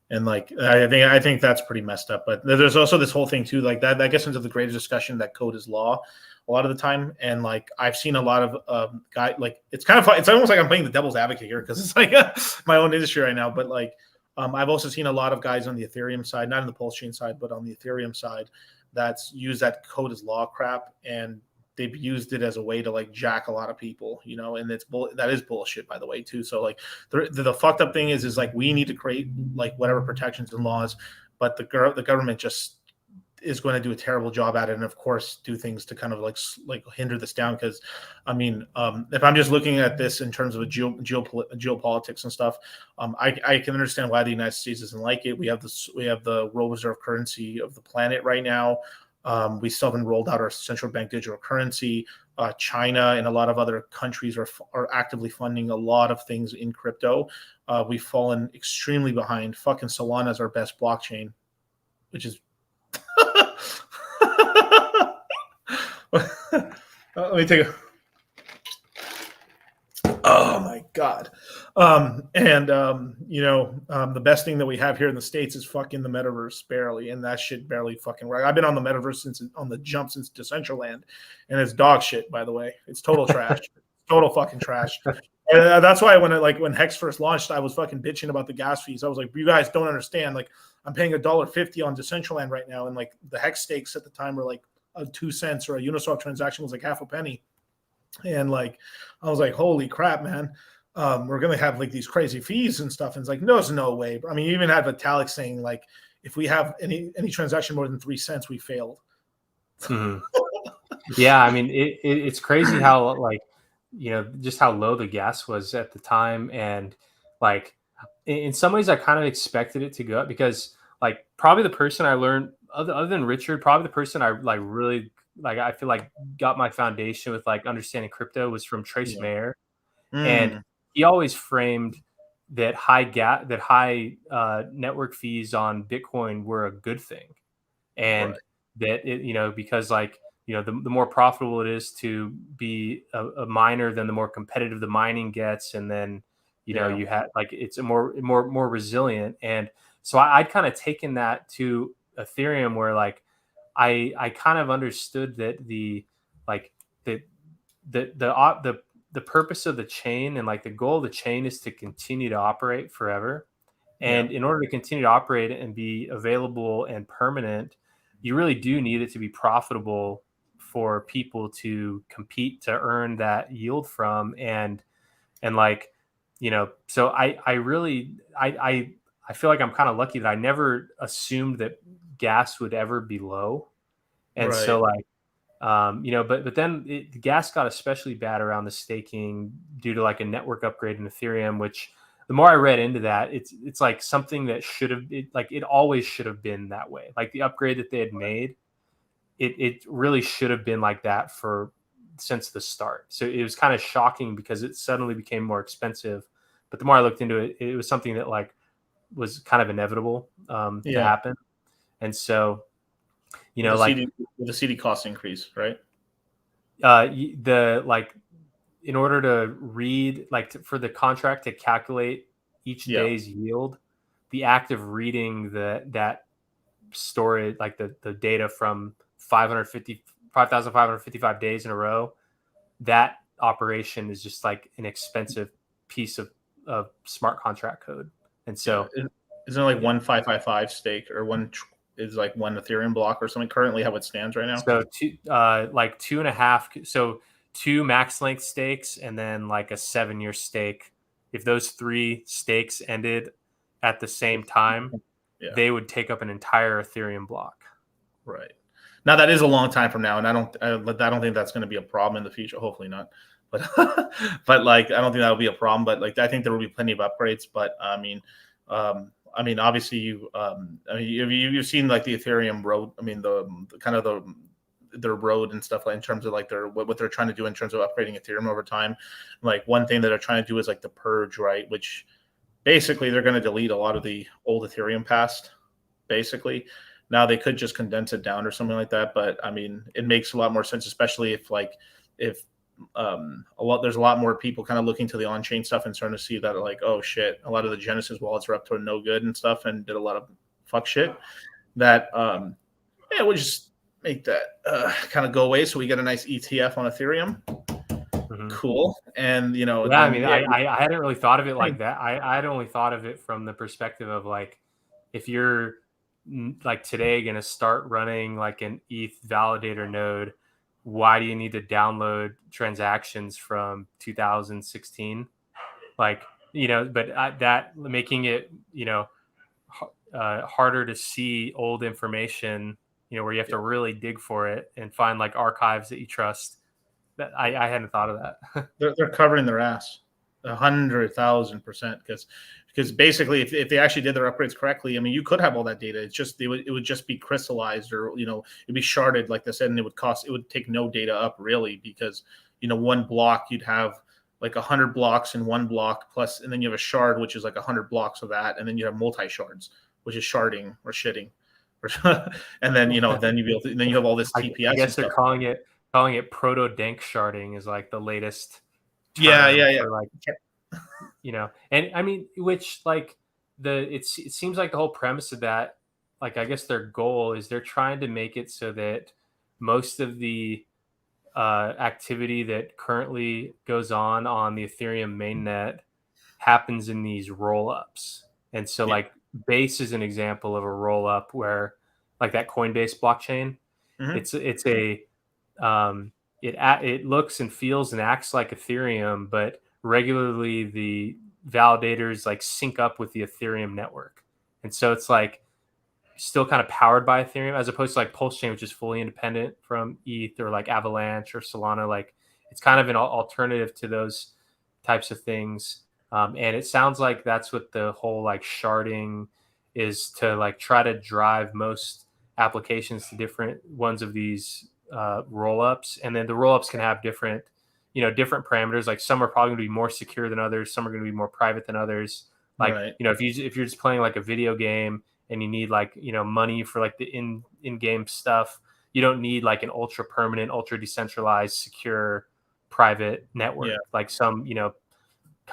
And, like, I think that's pretty messed up. But there's also this whole thing too, like, that gets into the greater discussion that code is law a lot of the time. And, like, I've seen a lot of guys, like, it's kind of fun. It's almost like I'm playing the devil's advocate here, because it's like my own industry right now. But, like, I've also seen a lot of guys on the Ethereum side, not on the Pulse chain side, but on the Ethereum side, that's used that code as law crap, and they've used it as a way to, like, jack a lot of people, you know. And that is bullshit, by the way, too. So, like, the fucked up thing is like, we need to create, like, whatever protections and laws, but the government just is going to do a terrible job at it, and of course do things to kind of like hinder this down. Because I mean, if I'm just looking at this in terms of geopolitics and stuff, I can understand why the United States doesn't like it. We have the world reserve currency of the planet right now. We still haven't rolled out our central bank digital currency. China and a lot of other countries are actively funding a lot of things in crypto. We've fallen extremely behind. Fucking Solana is our best blockchain, which is let me take a. Oh my god! The best thing that we have here in the States is fucking the metaverse, barely, and that shit barely fucking right. I've been on the metaverse on the jump since Decentraland, and it's dog shit. By the way, it's total trash, total fucking trash. And that's why when Hex first launched, I was fucking bitching about the gas fees. I was like, you guys don't understand. Like, I'm paying $1.50 on Decentraland right now, and like the Hex stakes at the time were like 2 cents, or a Uniswap transaction was like half a penny. And like, I was like, holy crap, man. We're going to have like these crazy fees and stuff. And it's like, no, there's no way. I mean, you even had Vitalik saying like, if we have any transaction more than 3 cents, we failed. Mm-hmm. Yeah. I mean, it's crazy how like, just how low the gas was at the time. And like, in some ways I kind of expected it to go up, because like probably the person I learned other than Richard, probably the person I like really like, I feel like got my foundation with like understanding crypto was from Trace Mayer. And he always framed that high network fees on Bitcoin were a good thing. And that it, because like, the more profitable it is to be a miner, then the more competitive the mining gets. And then, you have like, it's a more resilient. And so I'd kind of taken that to Ethereum, where like, I kind of understood that the purpose of the chain and like the goal of the chain is to continue to operate forever. And in order to continue to operate and be available and permanent, you really do need it to be profitable for people to compete to earn that yield from. And like, so I really feel like I'm kind of lucky that I never assumed that gas would ever be low. And so like, but then the gas got especially bad around the staking due to like a network upgrade in Ethereum, which the more I read into that, it's like something that it always should have been that way. Like the upgrade that they had made, it really should have been like that since the start. So it was kind of shocking because it suddenly became more expensive. But the more I looked into it, it was something that like was kind of inevitable to happen. And so, the CD cost increase, right? In order to read, for the contract to calculate each day's yield, the act of reading that storage, like the data from 5,555 days in a row, that operation is just like an expensive piece of smart contract code. And so isn't it like 1,555 stake or one is like one Ethereum block or something currently how it stands right now? So 2.5. So 2 max length stakes and then like a 7-year stake. If those 3 stakes ended at the same time, they would take up an entire Ethereum block. Right. Now that is a long time from now, and I don't think that's going to be a problem in the future. Hopefully not. But like I don't think that'll be a problem. But like I think there will be plenty of upgrades. But I mean, obviously you've seen like the Ethereum road. I mean, the kind of their road and stuff like in terms of like what they're trying to do in terms of upgrading Ethereum over time. Like one thing that they're trying to do is like the purge, right? Which basically they're going to delete a lot of the old Ethereum past. Basically, now they could just condense it down or something like that. But I mean, it makes a lot more sense, especially if there's a lot more people kind of looking to the on-chain stuff and starting to see that like, oh shit, a lot of the Genesis wallets are up to no good and stuff and did a lot of fuck shit that we'll just make that kind of go away so we get a nice ETF on Ethereum. Mm-hmm. Cool. And I mean, I hadn't really thought of it like that. I had only thought of it from the perspective of like, if you're like today going to start running like an ETH validator node, why do you need to download transactions from 2016? Like, but that making it, harder to see old information where you have to really dig for it and find like archives that you trust. That I hadn't thought of that. They're covering their ass 100,000%, because basically if they actually did their upgrades correctly, I mean, you could have all that data. It's just it would just be crystallized, or it'd be sharded like they said, and it would take no data up really, because one block you'd have like 100 blocks in one block plus, and then you have a shard which is like 100 blocks of that, and then you have multi shards, which is sharding or shitting, and then then you be able to, then you have all this TPS. I guess they're calling it proto dank sharding is like the latest. Yeah. For like, and I mean, which like it seems like the whole premise of that, like I guess their goal is they're trying to make it so that most of the activity that currently goes on the Ethereum mainnet happens in these roll-ups. And so like Base is an example of a roll-up where like that Coinbase blockchain, it's a it looks and feels and acts like Ethereum, but regularly the validators like sync up with the Ethereum network. And so it's like still kind of powered by Ethereum, as opposed to like PulseChain, which is fully independent from ETH, or like Avalanche or Solana. Like it's kind of an alternative to those types of things. And it sounds like that's what the whole like sharding is, to like try to drive most applications to different ones of these roll-ups. And then the roll-ups can have different parameters. Like some are probably going to be more secure than others. Some are going to be more private than others. Like, right. If you're just playing like a video game and you need like, money for like the in-game stuff, you don't need like an ultra permanent, ultra decentralized, secure private network. Yeah. Like some,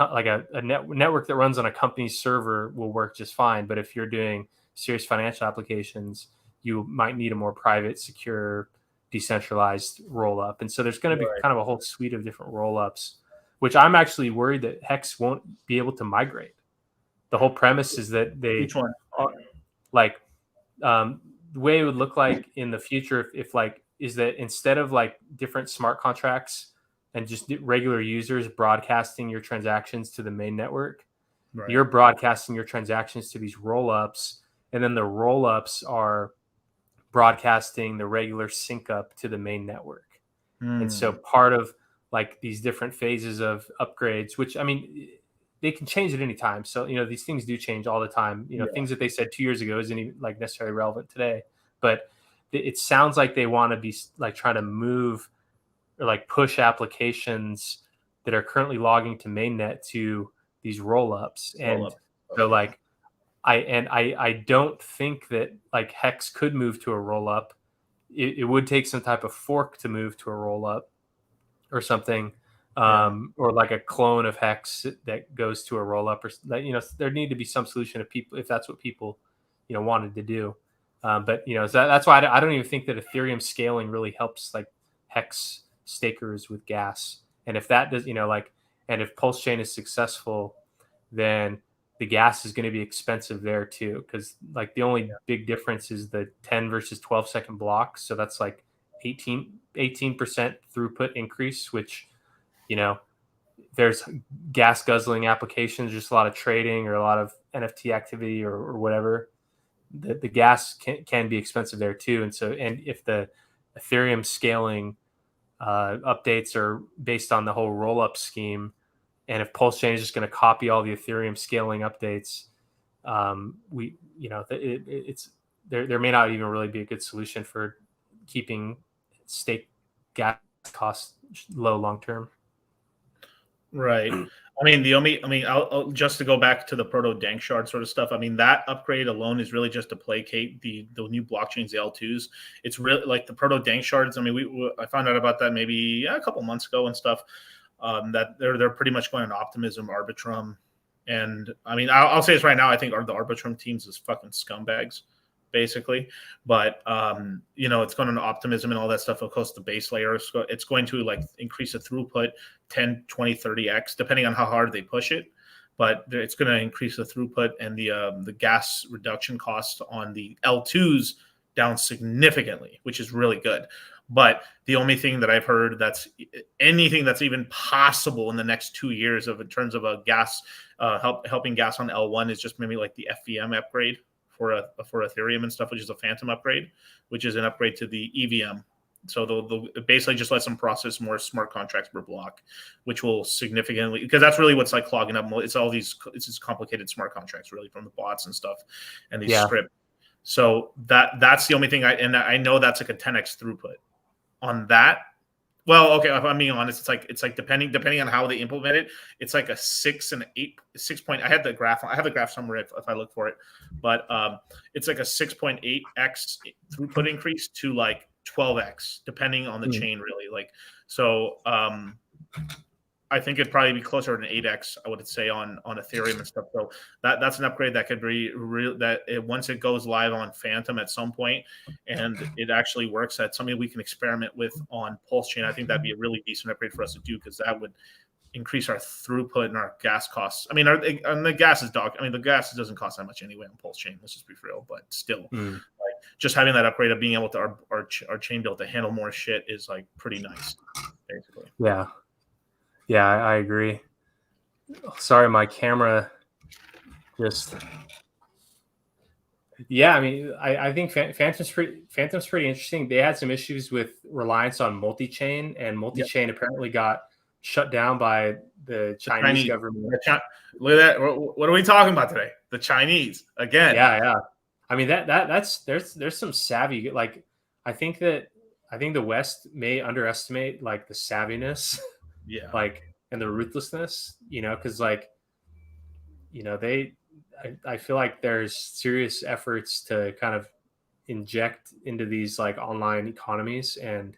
like a network that runs on a company's server will work just fine. But if you're doing serious financial applications, you might need a more private, secure, decentralized roll-up. And so there's going to be kind of a whole suite of different roll-ups, which I'm actually worried that Hex won't be able to migrate. The whole premise is that they Each one. Like the way it would look like in the future if like is that instead of like different smart contracts and just regular users broadcasting your transactions to the main network, you're broadcasting your transactions to these roll-ups, and then the roll-ups are broadcasting the regular sync up to the main network. And so part of like these different phases of upgrades, which I mean, they can change at any time. So, these things do change all the time. Things that they said 2 years ago isn't even like necessarily relevant today, but it sounds like they want to be like trying to move or like push applications that are currently logging to mainnet to these roll-ups. And so like, I don't think that like Hex could move to a roll-up. It would take some type of fork to move to a roll-up or something. Or like a clone of Hex that goes to a roll-up, or there need to be some solution if that's what people, wanted to do. But that's why I don't even think that Ethereum scaling really helps like Hex stakers with gas. And if that does, and if PulseChain is successful, then the gas is going to be expensive there too. Cause like the only big difference is the 10 versus 12 second blocks. So that's like 18% throughput increase, which, there's gas guzzling applications, just a lot of trading or a lot of NFT activity or whatever. The gas can be expensive there too. And so, and if the Ethereum scaling updates are based on the whole roll-up scheme, and if PulseChain is just going to copy all the Ethereum scaling updates, it's there may not even really be a good solution for keeping stake gas costs low long term. Right. I'll just to go back to the proto dank shard sort of stuff. I mean, that upgrade alone is really just to placate the new blockchains, the L2s. It's really like the proto dank shards. I mean, I found out about that maybe a couple months ago and stuff. That they're pretty much going on Optimism, Arbitrum, and I mean, I'll say this right now. I think the Arbitrum teams is fucking scumbags, basically. But it's going on Optimism and all that stuff. Of course, the base layer, it's going to like increase the throughput 10, 20, 30x, depending on how hard they push it. But it's going to increase the throughput and the gas reduction cost on the L2s down significantly, which is really good. But the only thing that I've heard that's anything that's even possible in the next 2 years in terms of a gas helping gas on L1 is just maybe like the FVM upgrade for Ethereum and stuff, which is a Phantom upgrade, which is an upgrade to the EVM. So they'll basically just let them process more smart contracts per block, which will significantly, because that's really what's like clogging up. It's just complicated smart contracts really from the bots and stuff and these scripts. So that's the only thing I know that's like a 10x throughput on that. Well, okay, if I'm being honest, it's like depending on how they implement it, it's like a 6 and 8 6 point. I have the graph somewhere if I look for it, but it's like a 6.8x throughput increase to like 12x depending on the chain really. Like so I think it'd probably be closer to an 8x, I would say, on Ethereum and stuff. So that's an upgrade that could be real. Once it goes live on Phantom at some point, and it actually works, that's something we can experiment with on Pulse Chain. I think that'd be a really decent upgrade for us to do, because that would increase our throughput and our gas costs. I mean, the gas is the gas doesn't cost that much anyway on Pulse Chain. Let's just be real, but still, like, just having that upgrade of being able to our chain built to handle more shit is like pretty nice, basically. Yeah, I agree. Sorry, my camera just. Yeah, I mean, I think Phantom's pretty interesting. They had some issues with reliance on multi-chain, and multi-chain apparently got shut down by the Chinese government. Look at that! What are we talking about today? The Chinese again. Yeah. I mean that's there's some savvy, like I think the West may underestimate like the savviness. Yeah. Like, and the ruthlessness, because like, I feel like there's serious efforts to kind of inject into these like online economies, and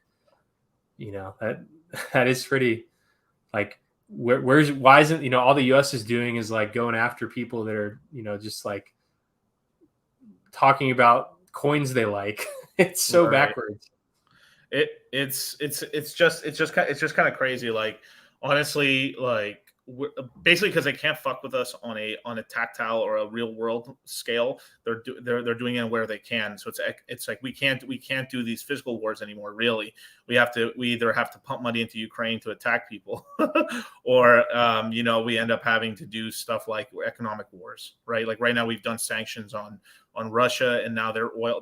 that is pretty like why isn't all the US is doing is like going after people that are just like talking about coins they like. It's so backwards. It's just kind of crazy. Like, honestly, like basically because they can't fuck with us on a tactile or a real world scale. They're doing it where they can. So it's like we can't do these physical wars anymore. Really, we either have to pump money into Ukraine to attack people, or we end up having to do stuff like economic wars, right? Like right now we've done sanctions on Russia, and now their oil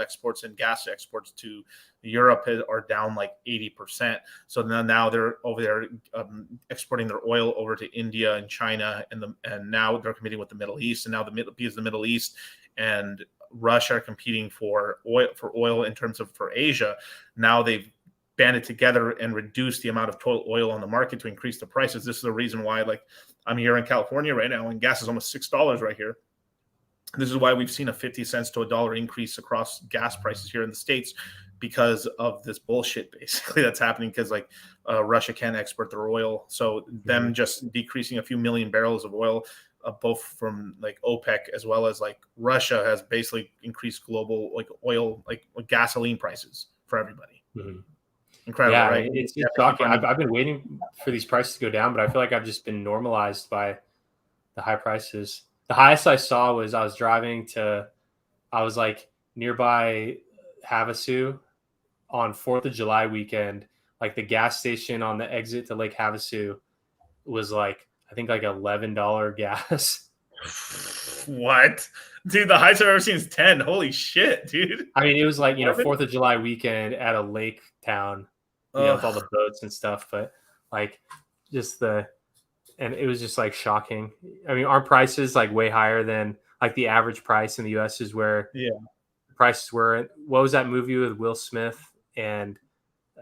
exports and gas exports to Europe are down like 80%. So now they're over there exporting their oil over to India and China, and now they're competing with the Middle East, and now the Middle East and Russia are competing for oil in terms of for Asia. Now they've banded together and reduced the amount of total oil on the market to increase the prices. This is the reason why, like, I'm here in California right now, and gas is almost $6 right here. This is why we've seen a 50 cents to $1 increase across gas prices here in the States, because of this bullshit basically that's happening, because like Russia can't export their oil. So them just decreasing a few million barrels of oil, both from like OPEC as well as like Russia, has basically increased global like oil, like gasoline prices for everybody. Incredible, yeah, right? It's shocking. I've been waiting for these prices to go down, but I feel like I've just been normalized by the high prices. The highest I saw was I was like nearby Havasu on 4th of July weekend. Like the gas station on the exit to Lake Havasu was like, I think like $11 gas. What? Dude, the highest I've ever seen is 10. Holy shit, dude. I mean, it was like, 4th of July weekend at a lake town, with all the boats and stuff, but like and it was just like shocking. I mean, our prices like way higher than like the average price in the US is where prices were. What was that movie with Will Smith and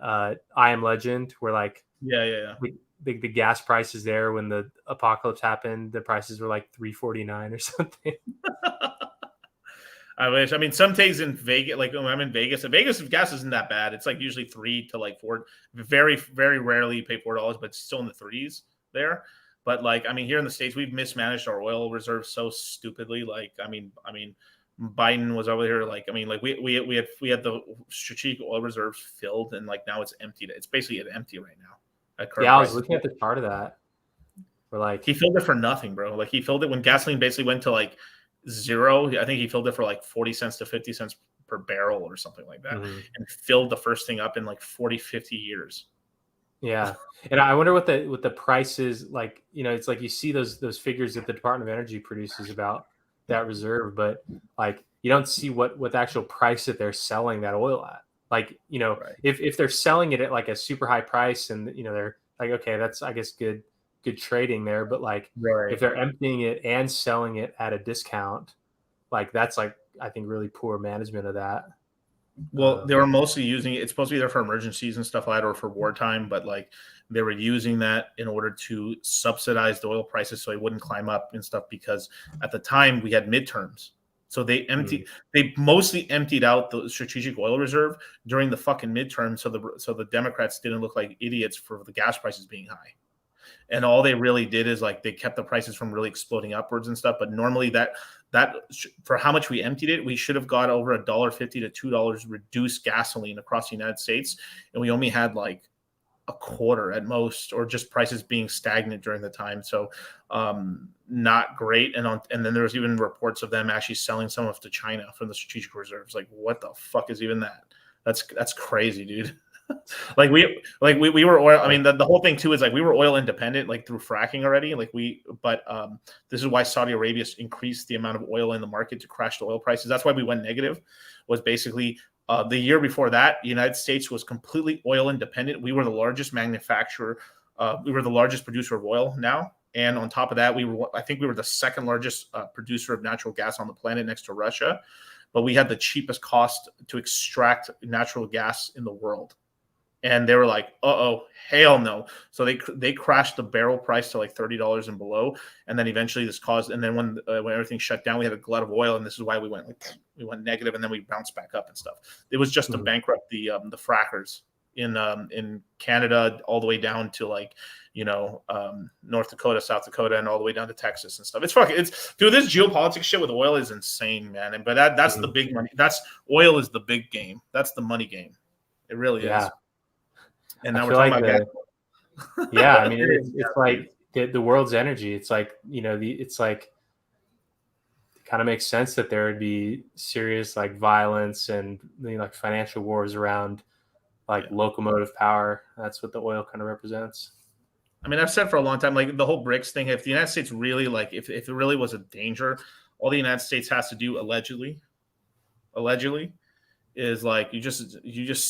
I Am Legend, where like the gas prices there when the apocalypse happened, the prices were like $3.49 or something. I wish. I mean, some days in Vegas, like when I'm in Vegas, gas isn't that bad. It's like usually $3 to like $4. Very, very rarely you pay $4, but it's still in the threes there. But like, I mean, here in the States, we've mismanaged our oil reserves so stupidly. Like, I mean, Biden was over here. Like, I mean, like we had the strategic oil reserves filled, and like now it's empty. It's basically empty right now. Yeah, I was looking at the chart of that. Where like he filled it for nothing, bro. Like he filled it when gasoline basically went to like zero. I think he filled it for like 40 cents to 50 cents per barrel or something like that, and filled the first thing up in like 40, 50 years. Yeah. And I wonder what the price is like. It's like you see those figures that the Department of Energy produces about that reserve, but like you don't see what the actual price that they're selling that oil at. Like, you know, Right. if they're selling it at like a super high price and, you know, they're like, okay, that's, I guess, good trading there. But like, Right. if they're emptying it and selling it at a discount, like that's like, I think really poor management of that. Well, they were mostly using it. It's supposed to be there for emergencies and stuff like that, or for wartime, but like they were using that in order to subsidize the oil prices so it wouldn't climb up and stuff. Because at the time we had midterms, so they mostly emptied out the strategic oil reserve during the fucking midterm, so the Democrats didn't look like idiots for the gas prices being high. And all they really did is like they kept the prices from really exploding upwards and stuff. But normally that for how much we emptied it, we should have got over $1.50 to $2 reduced gasoline across the United States, and we only had like a quarter at most, or just prices being stagnant during the time. So not great. And then there was even reports of them actually selling some of to China from the strategic reserves. Like, what the fuck is even that? That's crazy, dude. we were oil. I mean, the whole thing too is like we were oil independent, like through fracking already. But this is why Saudi Arabia increased the amount of oil in the market to crash the oil prices. That's why we went negative. Was basically the year before that, the United States was completely oil independent. We were the largest manufacturer. We were the largest producer of oil now. And on top of that, I think we were the second largest producer of natural gas on the planet next to Russia. But we had the cheapest cost to extract natural gas in the world. And they were like, hell no. So they crashed the barrel price to like $30 and below. And then eventually this caused, and then when everything shut down, we had a glut of oil. And this is why we went negative, and then we bounced back up and stuff. It was just to bankrupt the frackers in Canada, all the way down to like, North Dakota, South Dakota, and all the way down to Texas and stuff. Dude, this geopolitics shit with oil is insane, man. But that's the big money. Oil is the big game. That's the money game. It really is. And now we're talking about yeah, I mean, it's like the world's energy. It's like, it's like, it kind of makes sense that there would be serious like violence and like financial wars around like locomotive power. That's what the oil kind of represents. I mean, I've said for a long time, like the whole BRICS thing, if the United States really, like, if it really was a danger, all the United States has to do allegedly, is like you just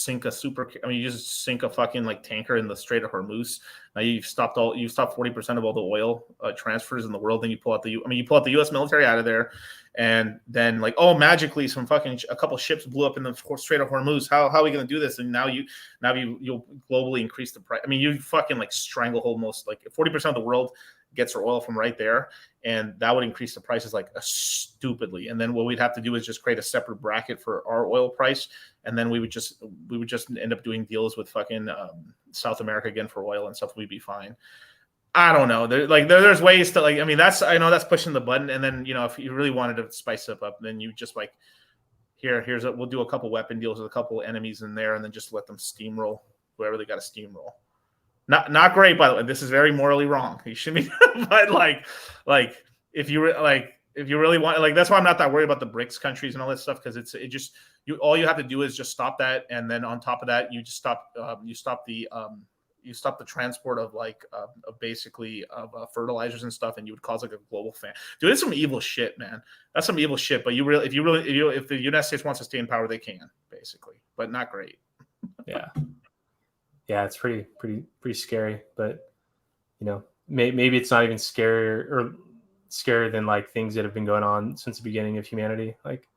sink you just sink a fucking like tanker in the Strait of Hormuz. Now you've stopped 40% of all the oil transfers in the world. Then you pull out the U.S. military out of there, and then like, magically a couple ships blew up in the Strait of Hormuz. How are we going to do this? And now you'll globally increase the price. I mean, you fucking like stranglehold most, like 40% of the world gets their oil from right there, and that would increase the prices like stupidly. And then what we'd have to do is just create a separate bracket for our oil price, and then we would just end up doing deals with fucking South America again for oil and stuff. We'd be fine. I don't know. There's ways to like. I mean, I know that's pushing the button. And then if you really wanted to spice it up, then you just like we'll do a couple weapon deals with a couple enemies in there, and then just let them steamroll whoever they got to steamroll. Not great, by the way. This is very morally wrong. You shouldn't be, but like if you really want, like, that's why I'm not that worried about the BRICS countries and all that stuff, because all you have to do is just stop that, and then on top of that, you just stop the transport of fertilizers and stuff, and you would cause like a global famine. Dude, it's some evil shit, man. That's some evil shit. But if the United States wants to stay in power, they can, basically, but not great. Yeah, it's pretty scary, but maybe it's not even scarier than like things that have been going on since the beginning of humanity. Like,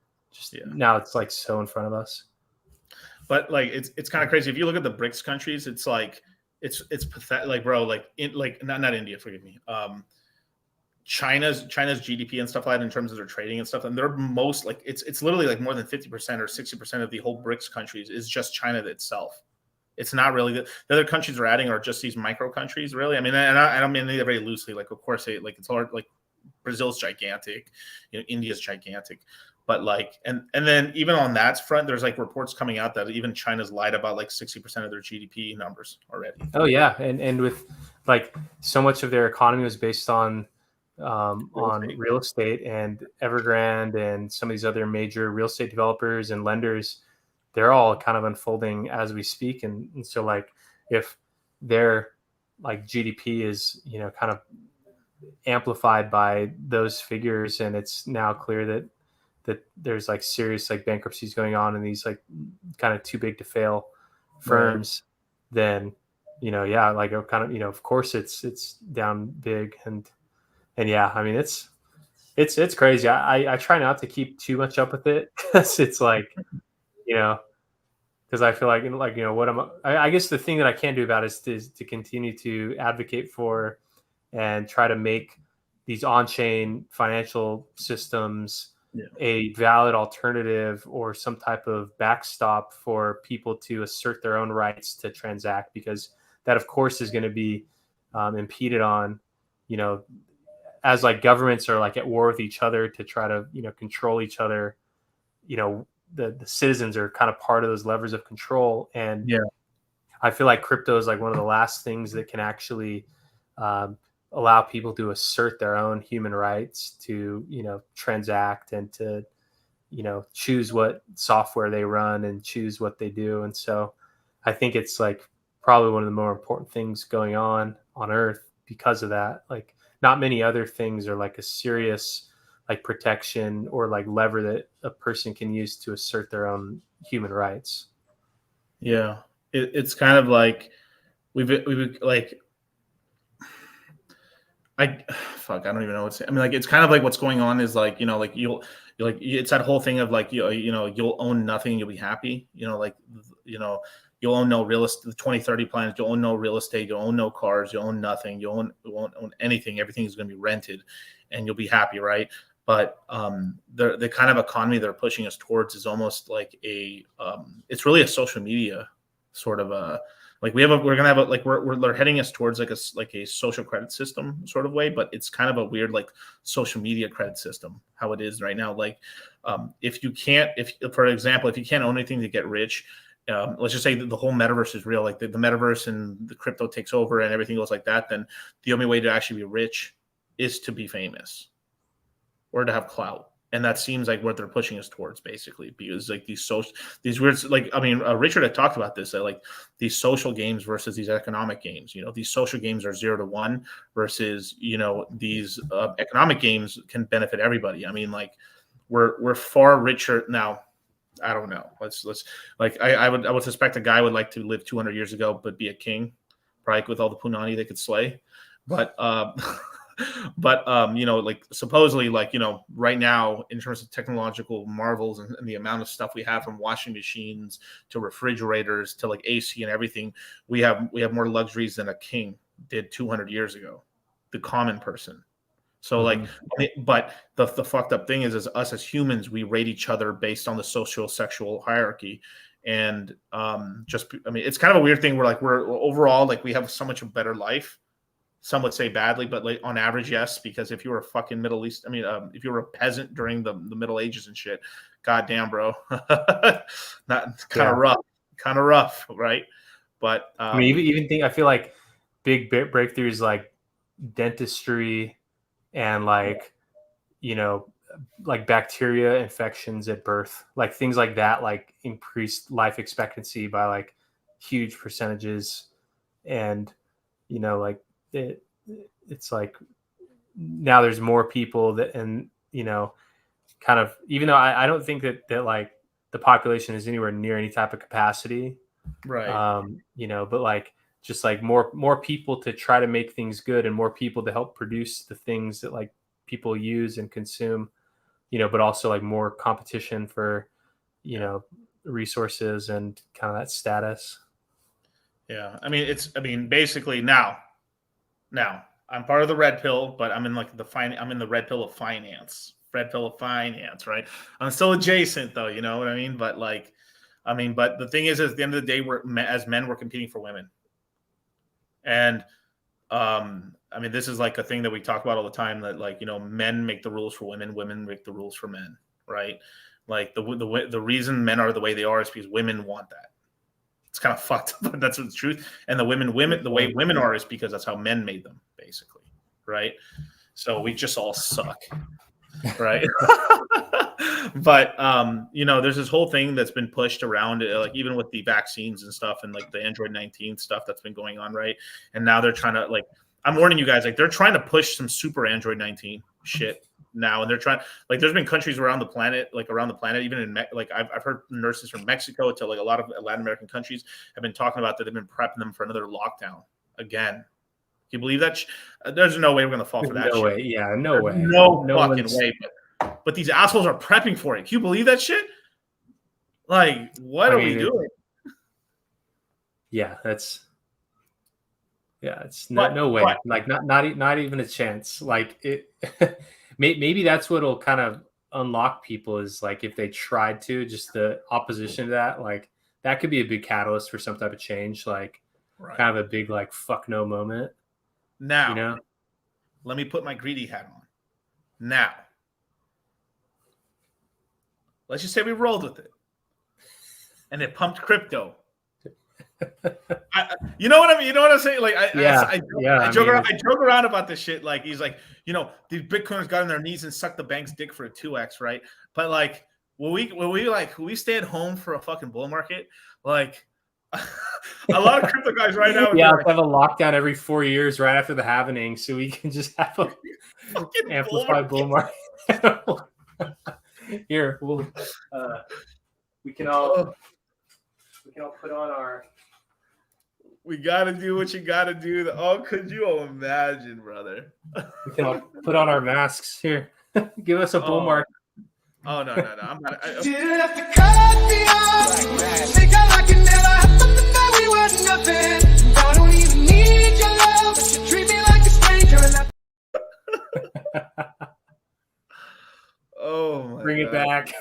now it's like so in front of us. But like it's kind of crazy if you look at the BRICS countries. It's like it's pathetic. Like, bro, not India, forgive me. China's GDP and stuff like that in terms of their trading and stuff, and they're most like it's literally like more than 50% or 60% of the whole BRICS countries is just China itself. It's not really the other countries are adding are just these micro countries, really. I mean, and I don't mean that very loosely. Like, of course, it's hard. Like, Brazil's gigantic, India's gigantic, but like, and then even on that front, there's like reports coming out that even China's lied about like 60% of their GDP numbers already. Oh yeah, and with like so much of their economy was based on real estate, and Evergrande and some of these other major real estate developers and lenders. They're all kind of unfolding as we speak. And so like if their like GDP is, kind of amplified by those figures, and it's now clear that there's like serious like bankruptcies going on in these like kind of too big to fail firms, then yeah, like kind of of course it's down big, and yeah, I mean it's crazy. I try not to keep too much up with it because it's like because I feel like what I guess the thing that I can do about it is to continue to advocate for and try to make these on-chain financial systems a valid alternative or some type of backstop for people to assert their own rights to transact, because that of course is going to be impeded on, as like governments are like at war with each other to try to, control each other. The citizens are kind of part of those levers of control. And I feel like crypto is like one of the last things that can actually allow people to assert their own human rights to, transact and to, choose what software they run and choose what they do. And so I think it's like probably one of the more important things going on Earth because of that. Like not many other things are like a serious like protection or like lever that a person can use to assert their own human rights. Yeah. It's kind of like we've like, I don't even know what to say. I mean, like, it's kind of like what's going on is like, it's that whole thing of like, you'll own nothing, you'll be happy, you'll own no real estate, the 2030 plans, you'll own no real estate, you'll own no cars, you'll own nothing, you won't own anything. Everything is going to be rented and you'll be happy. Right. But the kind of economy they're pushing us towards is almost like it's really a social media sort of like we're gonna have they're heading us towards like a social credit system sort of way, but it's kind of a weird like social media credit system how it is right now. Like for example, if you can't own anything to get rich, let's just say that the whole metaverse is real, like the metaverse and the crypto takes over and everything goes like that, then the only way to actually be rich is to be famous or to have clout. And that seems like what they're pushing us towards, basically, because like these weird, like, I mean, Richard had talked about this, like these social games versus these economic games. These social games are 0 to 1 versus, these economic games can benefit everybody. I mean, like we're far richer now. I don't know. Let's like I would suspect a guy would like to live 200 years ago, but be a king, probably with all the punani they could slay. But like supposedly, like, right now in terms of technological marvels and the amount of stuff we have, from washing machines to refrigerators to like AC and everything, we have more luxuries than a king did 200 years ago, the common person. So like, but the fucked up thing is us as humans, we rate each other based on the social sexual hierarchy. And it's kind of a weird thing where like we're overall, like we have so much a better life. Some would say badly, but like on average, yes. Because if you were a fucking Middle East, if you were a peasant during the Middle Ages and shit, goddamn, bro, not kind of rough, right? But I mean, even think I feel like big breakthroughs like dentistry and like like bacteria infections at birth, like things like that, like increased life expectancy by like huge percentages, and like. It's like now there's more people that, and kind of, even though I don't think that like the population is anywhere near any type of capacity, right? But like just like more people to try to make things good and more people to help produce the things that like people use and consume, but also like more competition for resources and kind of that status. Yeah, basically now I'm part of the red pill, but I'm in like I'm in the red pill of finance, right? I'm still adjacent though, you know what I mean? But like, but the thing is at the end of the day, as men, we're competing for women. And this is like a thing that we talk about all the time, that like, men make the rules for women, women make the rules for men, right? Like the reason men are the way they are is because women want that. It's kind of fucked up, but that's the truth. And the way women are is because that's how men made them, basically, right? So we just all suck, right? But there's this whole thing that's been pushed around, like even with the vaccines and stuff, and like the Android 19 stuff that's been going on, right? And now they're trying to like, I'm warning you guys. Like they're trying to push some super Android 19 shit now, and they're trying. Like there's been countries around the planet, even in like I've heard nurses from Mexico to like a lot of Latin American countries have been talking about that they've been prepping them for another lockdown again. Can you believe that? There's no way we're gonna fall for that. No shit. way. Yeah, no way. No fucking way. But these assholes are prepping for it. Can you believe that shit? Like, what are we doing? Yeah, it's no way. Like not even a chance. Like it maybe that's what'll kind of unlock people is like if they tried to, just the opposition to that, like that could be a big catalyst for some type of change, like kind of a big like fuck no moment. Now, you know, let me put my greedy hat on. Now, let's just say we rolled with it and it pumped crypto. You know what I mean? You know what I'm saying? Like, I joke around about this shit. Like, he's like, you know, these Bitcoiners got on their knees and sucked the bank's dick for a 2x, right? But like, when we stay at home for a fucking bull market, like, a lot of crypto guys right now. Yeah, like, have a lockdown every 4 years right after the halvening, so we can just have a amplified bull market. Here, we can all put on our. We gotta do what you gotta do. Oh, could you imagine, brother? We can all put on our masks. Here, give us a bull market. Oh no! I'm not. Didn't have to cut me off. Think like it never happened, that we were nothing. I don't even need your love, but you treat me like a stranger. Oh my Bring it back.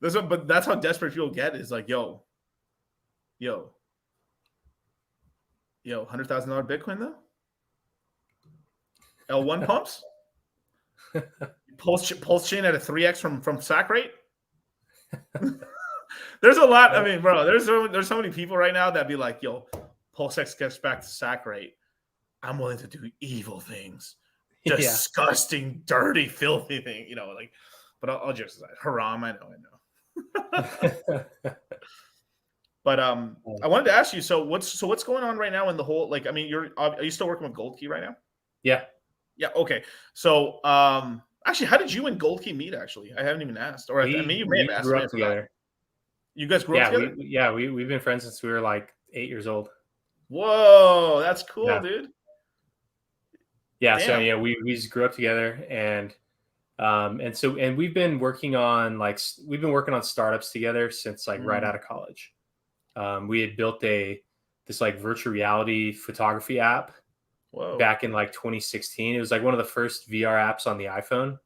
But that's how desperate people get. Is like, yo, $100,000 Bitcoin though. L1 pumps. Pulse chain at a 3x from sack rate. There's a lot. I mean, bro, there's so many people right now that be like, yo, PulseX gets back to sack rate. I'm willing to do evil things, disgusting, dirty, filthy thing. You know, like. But I'll just say, haram. I know. But I wanted to ask you. So what's going on right now in the whole? Like, I mean, are you still working with Gold Key right now? Yeah. Yeah. Okay. So actually, how did you and Gold Key meet? Actually, I haven't even asked. Or I mean, you may have asked. Grew up together. You guys grew up together? We've been friends since we were like 8 years old. Whoa, that's cool, dude. Yeah. Damn. So yeah, we just grew up together, and we've been working on startups together since like right out of college. We had built this like virtual reality photography app back in like 2016. It was like one of the first VR apps on the iPhone.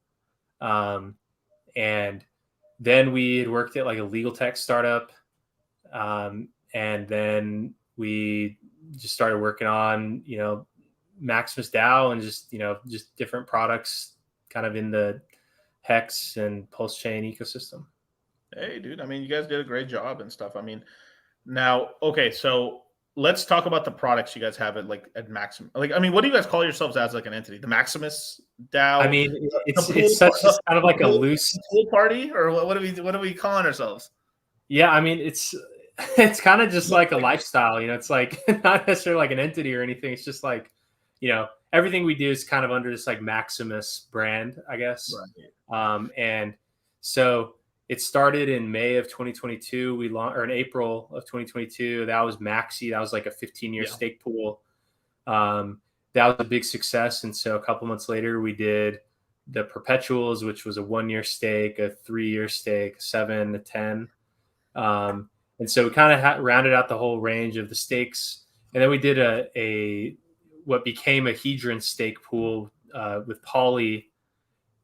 And then we had worked at like a legal tech startup. And then we just started working on, you know, Maximus DAO and just different products kind of in the Hex and Pulse chain ecosystem. Hey, dude. I mean, you guys did a great job and stuff. I mean, now, okay, so let's talk about the products you guys have at Maximus. Like, I mean, what do you guys call yourselves as like an entity? The Maximus DAO? I mean, it's just kind of like a loose pool party, or what are we calling ourselves? Yeah, I mean, it's kind of just like a lifestyle, you know. It's like not necessarily like an entity or anything. It's just like, you know, everything we do is kind of under this like Maximus brand, I guess. Right. And so it started in May of 2022. Or in April of 2022. That was Maxi. That was like a 15-year stake pool. That was a big success. And so a couple months later, we did the perpetuals, which was a 1-year stake, a 3-year stake, 7, a 10. And so we kind of rounded out the whole range of the stakes. And then we did what became a Hedron stake pool with Poly.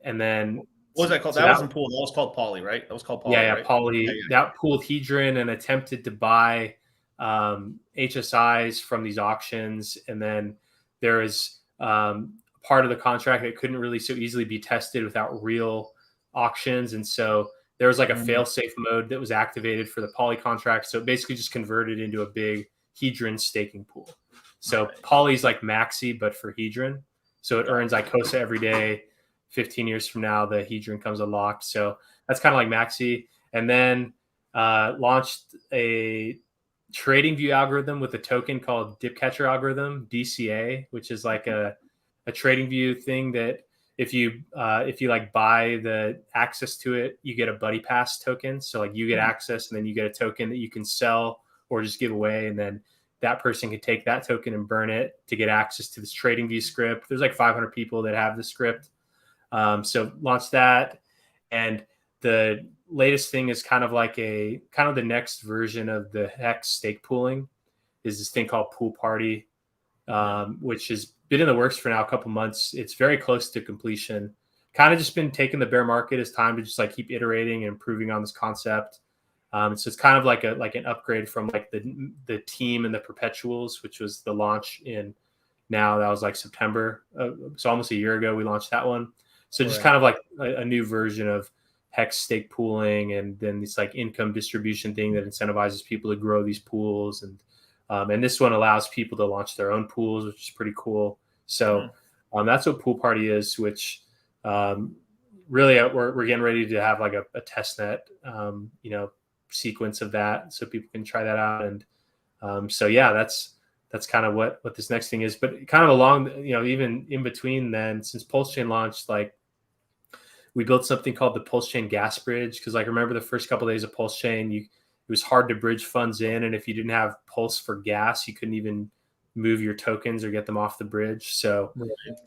And then what was that called? That wasn't pool. That was called Poly, right? That was called Poly. Yeah, right? Poly. Yeah. That pooled Hedron and attempted to buy HSIs from these auctions. And then there was part of the contract that couldn't really so easily be tested without real auctions. And so there was like a fail-safe mode that was activated for the Poly contract. So it basically just converted into a big Hedron staking pool. So Poly's like Maxi, but for Hedron. So it earns ICOSA every day. 15 years from now, the Hedron comes unlocked. So that's kind of like Maxi. And then launched a trading view algorithm with a token called dip catcher algorithm, DCA, which is like a trading view thing that if you like buy the access to it, you get a buddy pass token. So like you get access and then you get a token that you can sell or just give away. And then that person can take that token and burn it to get access to this trading view script. There's like 500 people that have the script. So launch that. And the latest thing is kind of the next version of the Hex stake pooling is this thing called Pool Party, which has been in the works for now a couple months. It's very close to completion. Kind of just been taking the bear market as time to just like keep iterating and improving on this concept. So it's kind of like an upgrade from like the team and the perpetuals, which was the launch in now that was like September. So almost a year ago we launched that one. So just kind of like a new version of Hex stake pooling, and then this like income distribution thing that incentivizes people to grow these pools. And this one allows people to launch their own pools, which is pretty cool. So that's what Pool Party is, which really we're getting ready to have like a test net, sequence of that so people can try that out. And so yeah, that's kind of what this next thing is. But kind of along, even in between then, since PulseChain launched, like we built something called the PulseChain gas bridge, because like remember the first couple of days of PulseChain, it was hard to bridge funds in, and if you didn't have Pulse for gas, you couldn't even move your tokens or get them off the bridge. So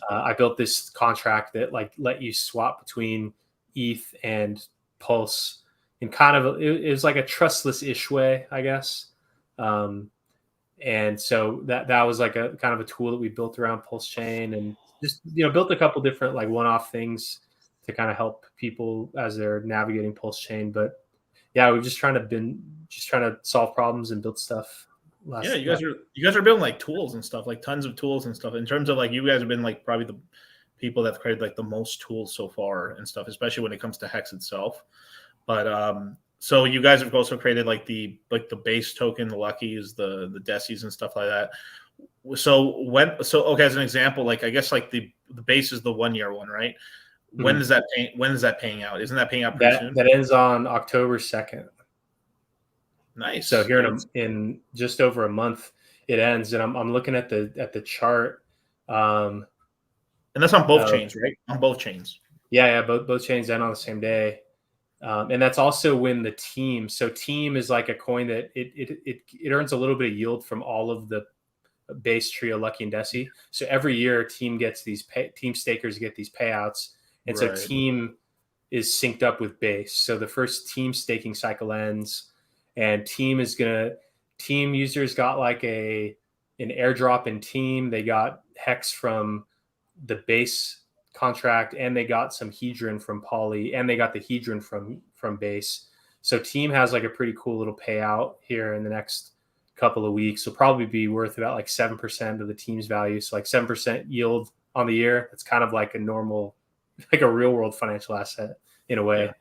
I built this contract that like let you swap between ETH and Pulse in kind of it was like a trustless-ish way, I guess. And so that was like a kind of a tool that we built around PulseChain, and just built a couple different like one-off things to kind of help people as they're navigating PulseChain. But yeah, we're just trying to solve problems and build stuff. You guys are building like tools and stuff, like tons of tools and stuff. In terms of like, you guys have been like probably the people that have created like the most tools so far and stuff, especially when it comes to Hex itself. But so you guys have also created like the base token, the Luckies, the Decis and stuff like that. So okay, as an example, like I guess like the base is the 1 year one, right? When is that paying out? Isn't that paying out pretty soon? That ends on October 2nd. Nice. So here in just over a month it ends, and I'm looking at the chart. And that's on both chains, right? On both chains. Yeah, both chains end on the same day. And that's also when the team. So team is like a coin that it earns a little bit of yield from all of the base trio, Lucky and Deci. So every year team gets team stakers get these payouts. And so team is synced up with base. So the first team staking cycle ends, and team users got like an airdrop in team. They got Hex from the base contract, and they got some Hedron from Poly, and they got the Hedron from base. So team has like a pretty cool little payout here in the next couple of weeks. It'll probably be worth about like 7% of the team's value. So like 7% yield on the year. That's kind of like a normal, like a real world financial asset in a way.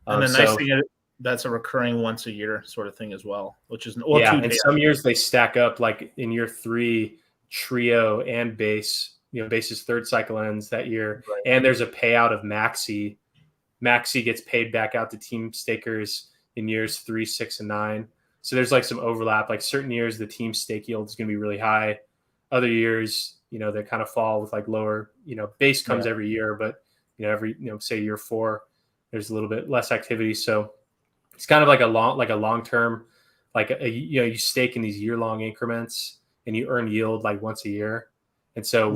And the nice thing is that's a recurring once a year sort of thing as well, which is in some years they stack up. Like in year 3, trio and base, base's third cycle ends that year. And there's a payout of Maxi. Maxi gets paid back out to team stakers in years 3, 6, and 9. So there's like some overlap. Like certain years the team stake yield is going to be really high. Other years, they kind of fall with like lower, base comes every year, but every, say year 4, there's a little bit less activity. So it's kind of like a long-term, like you stake in these year-long increments and you earn yield like once a year. And so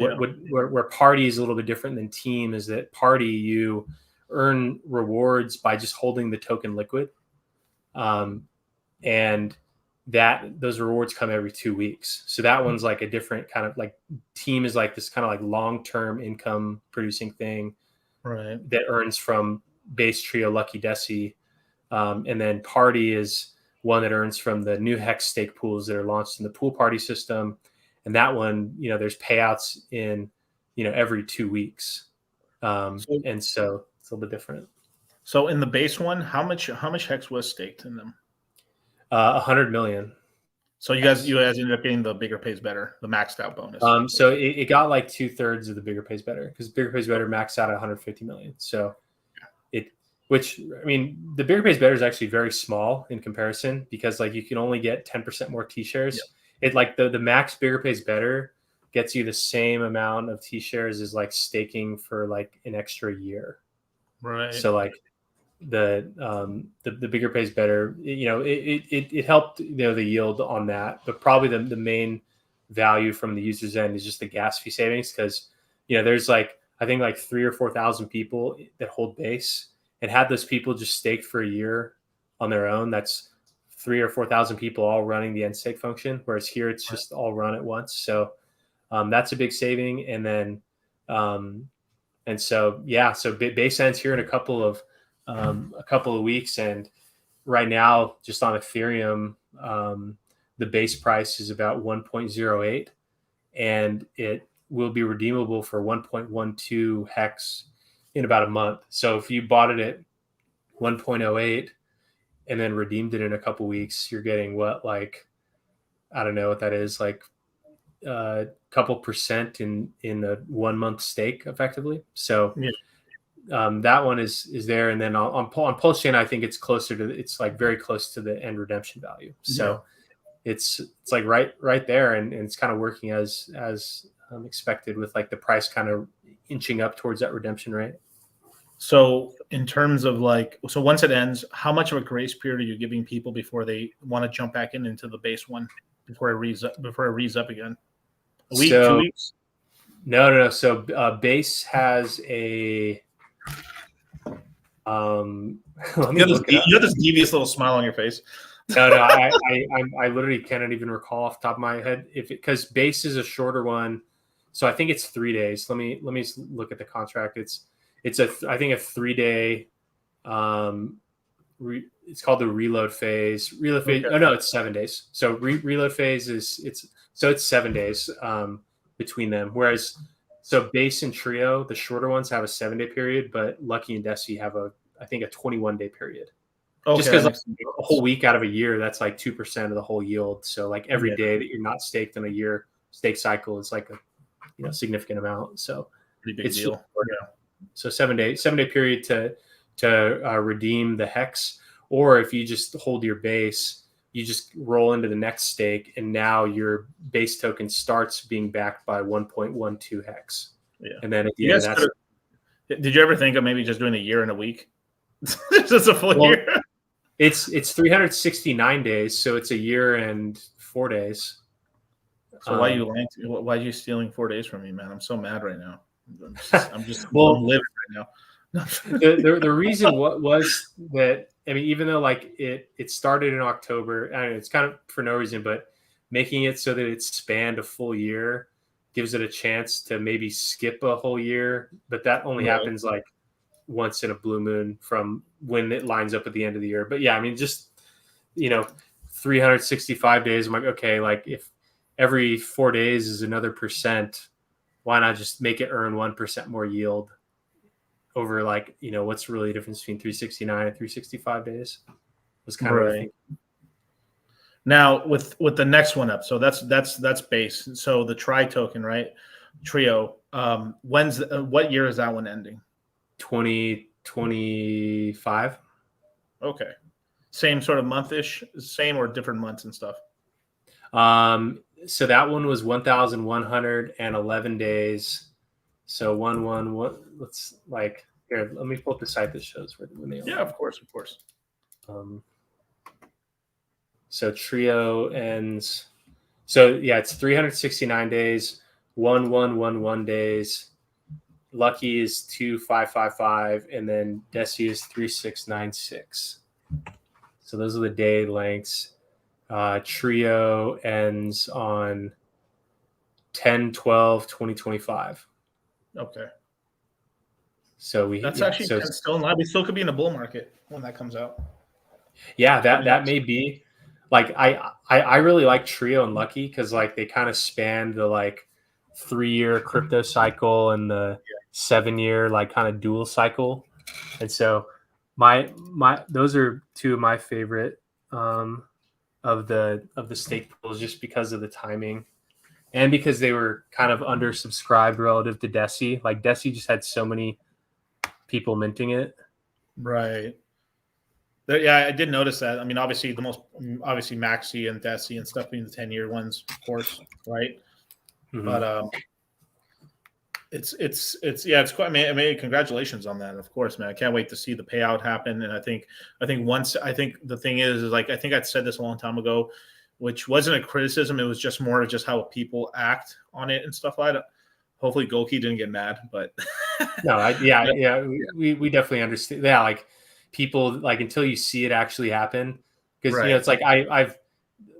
where party is a little bit different than team is that party, you earn rewards by just holding the token liquid. And those rewards come every 2 weeks. So that one's like a different kind of like team is like this kind of like long-term income producing thing that earns from base trio, Lucky, Deci. And then party is one that earns from the new Hex stake pools that are launched in the Pool Party system. And that one, there's payouts in, every 2 weeks. And so it's a little bit different. So in the base one, how much Hex was staked in them? 100 million. So you guys ended up getting the bigger pays better, the maxed out bonus. So it got like 2/3 of the bigger pays better, because bigger pays better maxed out at 150 million. So which, I mean, the bigger pays better is actually very small in comparison, because like you can only get 10% more T-shares. Yep. It like the max bigger pays better gets you the same amount of T-shares as like staking for like an extra year. Right. So like the bigger pays better, it helped, the yield on that, but probably the main value from the user's end is just the gas fee savings. Cause there's like, I think like 3,000 or 4,000 people that hold base, and had those people just staked for a year on their own. That's 3,000 or 4,000 people all running the end stake function. Whereas here it's just all run at once. So that's a big saving. And then, so base ends here in a couple of weeks. And right now, just on Ethereum, the base price is about 1.08, and it will be redeemable for 1.12 hex in about a month. So if you bought it at 1.08 and then redeemed it in a couple weeks, you're getting what, like, I don't know what that is, like a couple percent in a 1 month stake effectively. So that one is there. And then on PulseChain, I think it's like very close to the end redemption value. So it's like right there, and it's kind of working as expected, with like the price kind of inching up towards that redemption rate. So in terms of so once it ends, how much of a grace period are you giving people before they want to jump back into the base one, before it reads up again? A week, 2 weeks? No. So base has a you have this devious little smile on your face. No, I literally cannot even recall off the top of my head because base is a shorter one. So I think it's 3 days. Let me look at the contract. It's I think a 3 day. It's called the reload phase. Reload phase. Okay. Oh no, it's 7 days. So reload phase it's 7 days between them. Whereas base and trio, the shorter ones have a 7 day period, but Lucky and Desi have I think a 21 day period. Okay. Just because a whole week out of a year, that's like 2% of the whole yield. So like every day that you're not staked in a year stake cycle is like a significant amount. So pretty big deal. So 7 day period to redeem the hex, or if you just hold your base, you just roll into the next stake, and now your base token starts being backed by 1.12 hex. Yeah. And then at the end, did you ever think of maybe just doing a year in a week? Just a full year. It's 369 days, so it's a year and 4 days. So why are you stealing 4 days from me, man? I'm so mad right now. I'm just I'm living right now. the reason was that, I mean, even though like it started in October, I mean, it's kind of for no reason, but making it so that it spanned a full year gives it a chance to maybe skip a whole year, but that only happens like once in a blue moon from when it lines up at the end of the year. But yeah, I mean, just 365 days. I'm like, okay, like if every 4 days is another percent, why not just make it earn 1% more yield over like, what's really the difference between 369 and 365 days? Was kind of right. Now with the next one up. So that's base. So the tri token, right? Trio. What year is that one ending? 2025. Okay. Same sort of month-ish, same or different months and stuff? So that one was 1,111 days. So let's like here. Let me pull up the site that shows when they. Yeah, of course. So trio ends. So yeah, it's 369 days. 1111 days. Lucky is 2555, and then Desi is 3696. So those are the day lengths. Trio ends on 10/12/2025. Okay. So that's actually still in line. We still could be in a bull market when that comes out. Yeah, that may be. Like I really like Trio and Lucky because like they kind of span the like 3-year crypto cycle and the 7-year like kind of dual cycle, and so my those are two of my favorite of the stake pools just because of the timing and because they were kind of undersubscribed relative to Desi. Like Desi just had so many people minting it Right. There, yeah, I did notice that. I mean, obviously obviously Maxi and Desi and stuff being the 10-year ones, of course, right? Mhm. But it's quite. I mean, congratulations on that, of course, man. I can't wait to see the payout happen. And I think the thing is like I think I said this a long time ago, which wasn't a criticism. It was just more of just how people act on it and stuff like that. Hopefully, Goki didn't get mad, but No, yeah, we definitely understand. Yeah, like people like until you see it actually happen, because right. it's like I've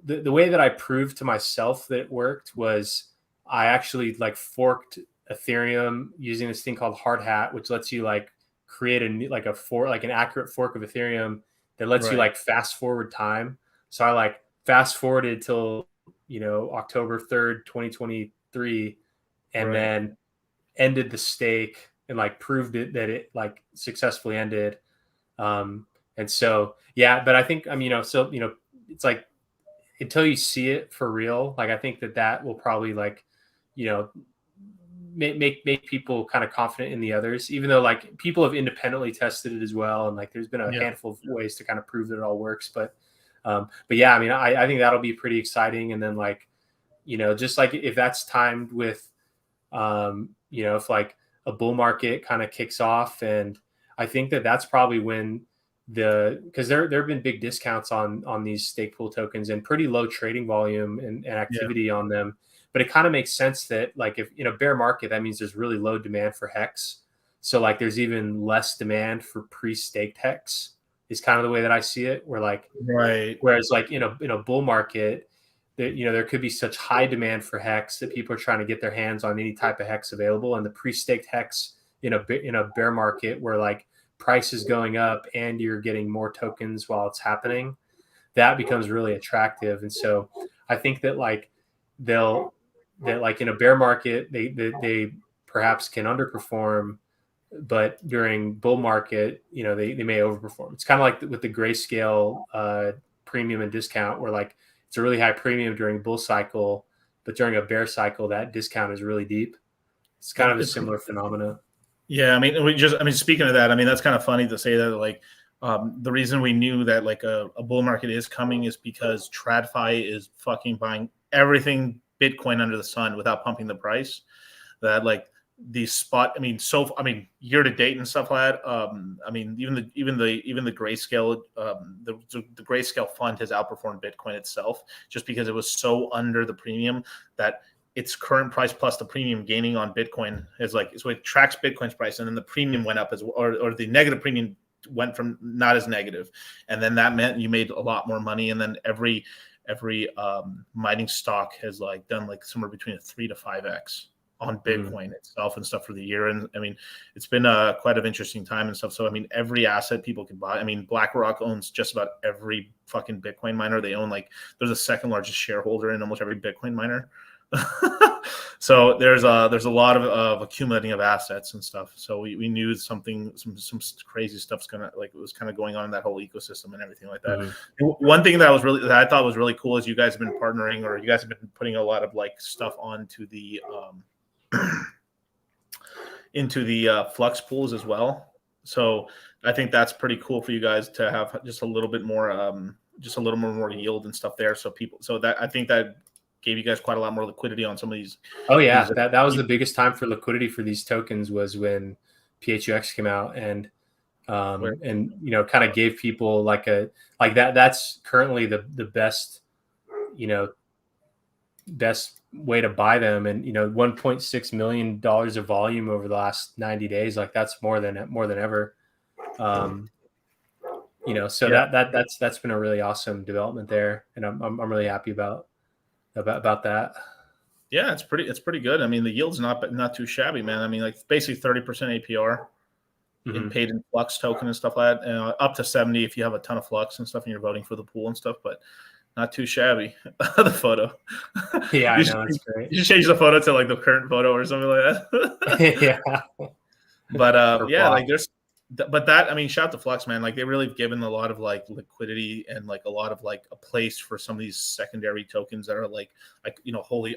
the way that I proved to myself that it worked was I actually like forked Ethereum using this thing called hard hat, which lets you like create an accurate fork of Ethereum that lets you Right. like fast forward time. So I like fast forwarded till October 3rd, 2023, and Right. then ended the stake and like proved it that it like successfully ended. And so yeah, but I think it's like until you see it for real, like I think that will probably like make people kind of confident in the others, even though like people have independently tested it as well, and like there's been a Yeah. handful of ways to kind of prove that it all works. But yeah, I mean, I think that'll be pretty exciting. And then like just like if that's timed with if like a bull market kind of kicks off, and I think that's probably when because there have been big discounts on these stake pool tokens and pretty low trading volume and activity on them. But it kind of makes sense that like if in a bear market, that means there's really low demand for hex. So like there's even less demand for pre-staked hex is kind of the way that I see it. Where like Right. whereas like in a bull market, there could be such high demand for hex that people are trying to get their hands on any type of hex available, and the pre-staked hex in a bear market where like price is going up and you're getting more tokens while it's happening, that becomes really attractive. And so I think that like like in a bear market they perhaps can underperform, but during bull market they may overperform. It's kind of like with the grayscale premium and discount, where like it's a really high premium during bull cycle, but during a bear cycle that discount is really deep. It's kind of a similar phenomena. Yeah, I mean, speaking of that, I mean, that's kind of funny to say that. Like, the reason we knew that like a bull market is coming is because TradFi is fucking buying everything Bitcoin under the sun without pumping the price. That like the spot. I mean, year to date and stuff like that. I mean, even the grayscale, the grayscale fund has outperformed Bitcoin itself just because it was so under the premium that its current price plus the premium gaining on Bitcoin is like, so it tracks Bitcoin's price, and then the premium went up or the negative premium went from not as negative, and then that meant you made a lot more money. And then every mining stock has like done like somewhere between a 3 to 5x on Bitcoin itself and stuff for the year. And I mean, it's been quite an interesting time and stuff. So I mean, every asset people can buy. I mean, BlackRock owns just about every fucking Bitcoin miner. They own like, there's a second largest shareholder in almost every Bitcoin miner. So there's a lot of accumulating of assets and stuff. So we knew some crazy stuff's gonna, like, it was kind of going on in that whole ecosystem and everything like that. One thing that I thought was really cool is you guys have been partnering, or you guys have been putting a lot of like stuff onto the into the flux pools as well. So I think that's pretty cool for you guys to have just a little bit more more yield and stuff there. So I think that gave you guys quite a lot more liquidity on some of these. Oh yeah, that was the biggest time for liquidity for these tokens was when PHUX came out, and kind of gave people like that's currently the best best way to buy them. And $1.6 million of volume over the last 90 days, like that's more than ever. So that's been a really awesome development there, and I'm really happy about that. Yeah, it's pretty good. I mean, the yield's not too shabby, man. I mean, like basically 30% APR in paid in flux token and stuff like that, up to 70 if you have a ton of flux and stuff and you're voting for the pool and stuff, but not too shabby. The photo. Yeah, I know, it's great. You should change the photo to like the current photo or something like that. Yeah. But yeah, like I mean, shout out to Flux, man. Like they really have given a lot of like liquidity and like a lot of like a place for some of these secondary tokens that are like I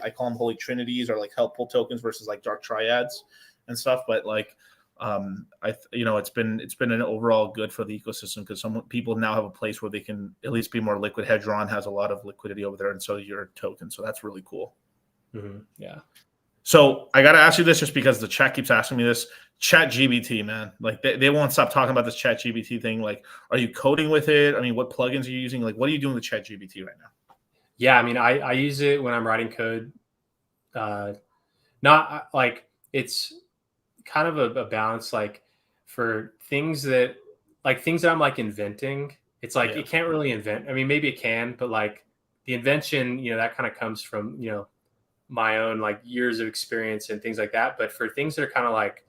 call them holy trinities, or like helpful tokens versus like dark triads and stuff. But like It's been an overall good for the ecosystem because some people now have a place where they can at least be more liquid. Hedron has a lot of liquidity over there, and so your token. So that's really cool. Yeah. So I got to ask you this just because the chat keeps asking me this. ChatGPT, man, like they won't stop talking about this ChatGPT thing. Like, are you coding with it? I mean, what plugins are you using? Like, what are you doing with ChatGPT right now? Yeah, I mean, I use it when I'm writing code. Not like it's kind of a balance, like for things that I'm like inventing. It's like it can't really invent. I mean, maybe it can, but like the invention, that kind of comes from my own like years of experience and things like that. But for things that are kind of like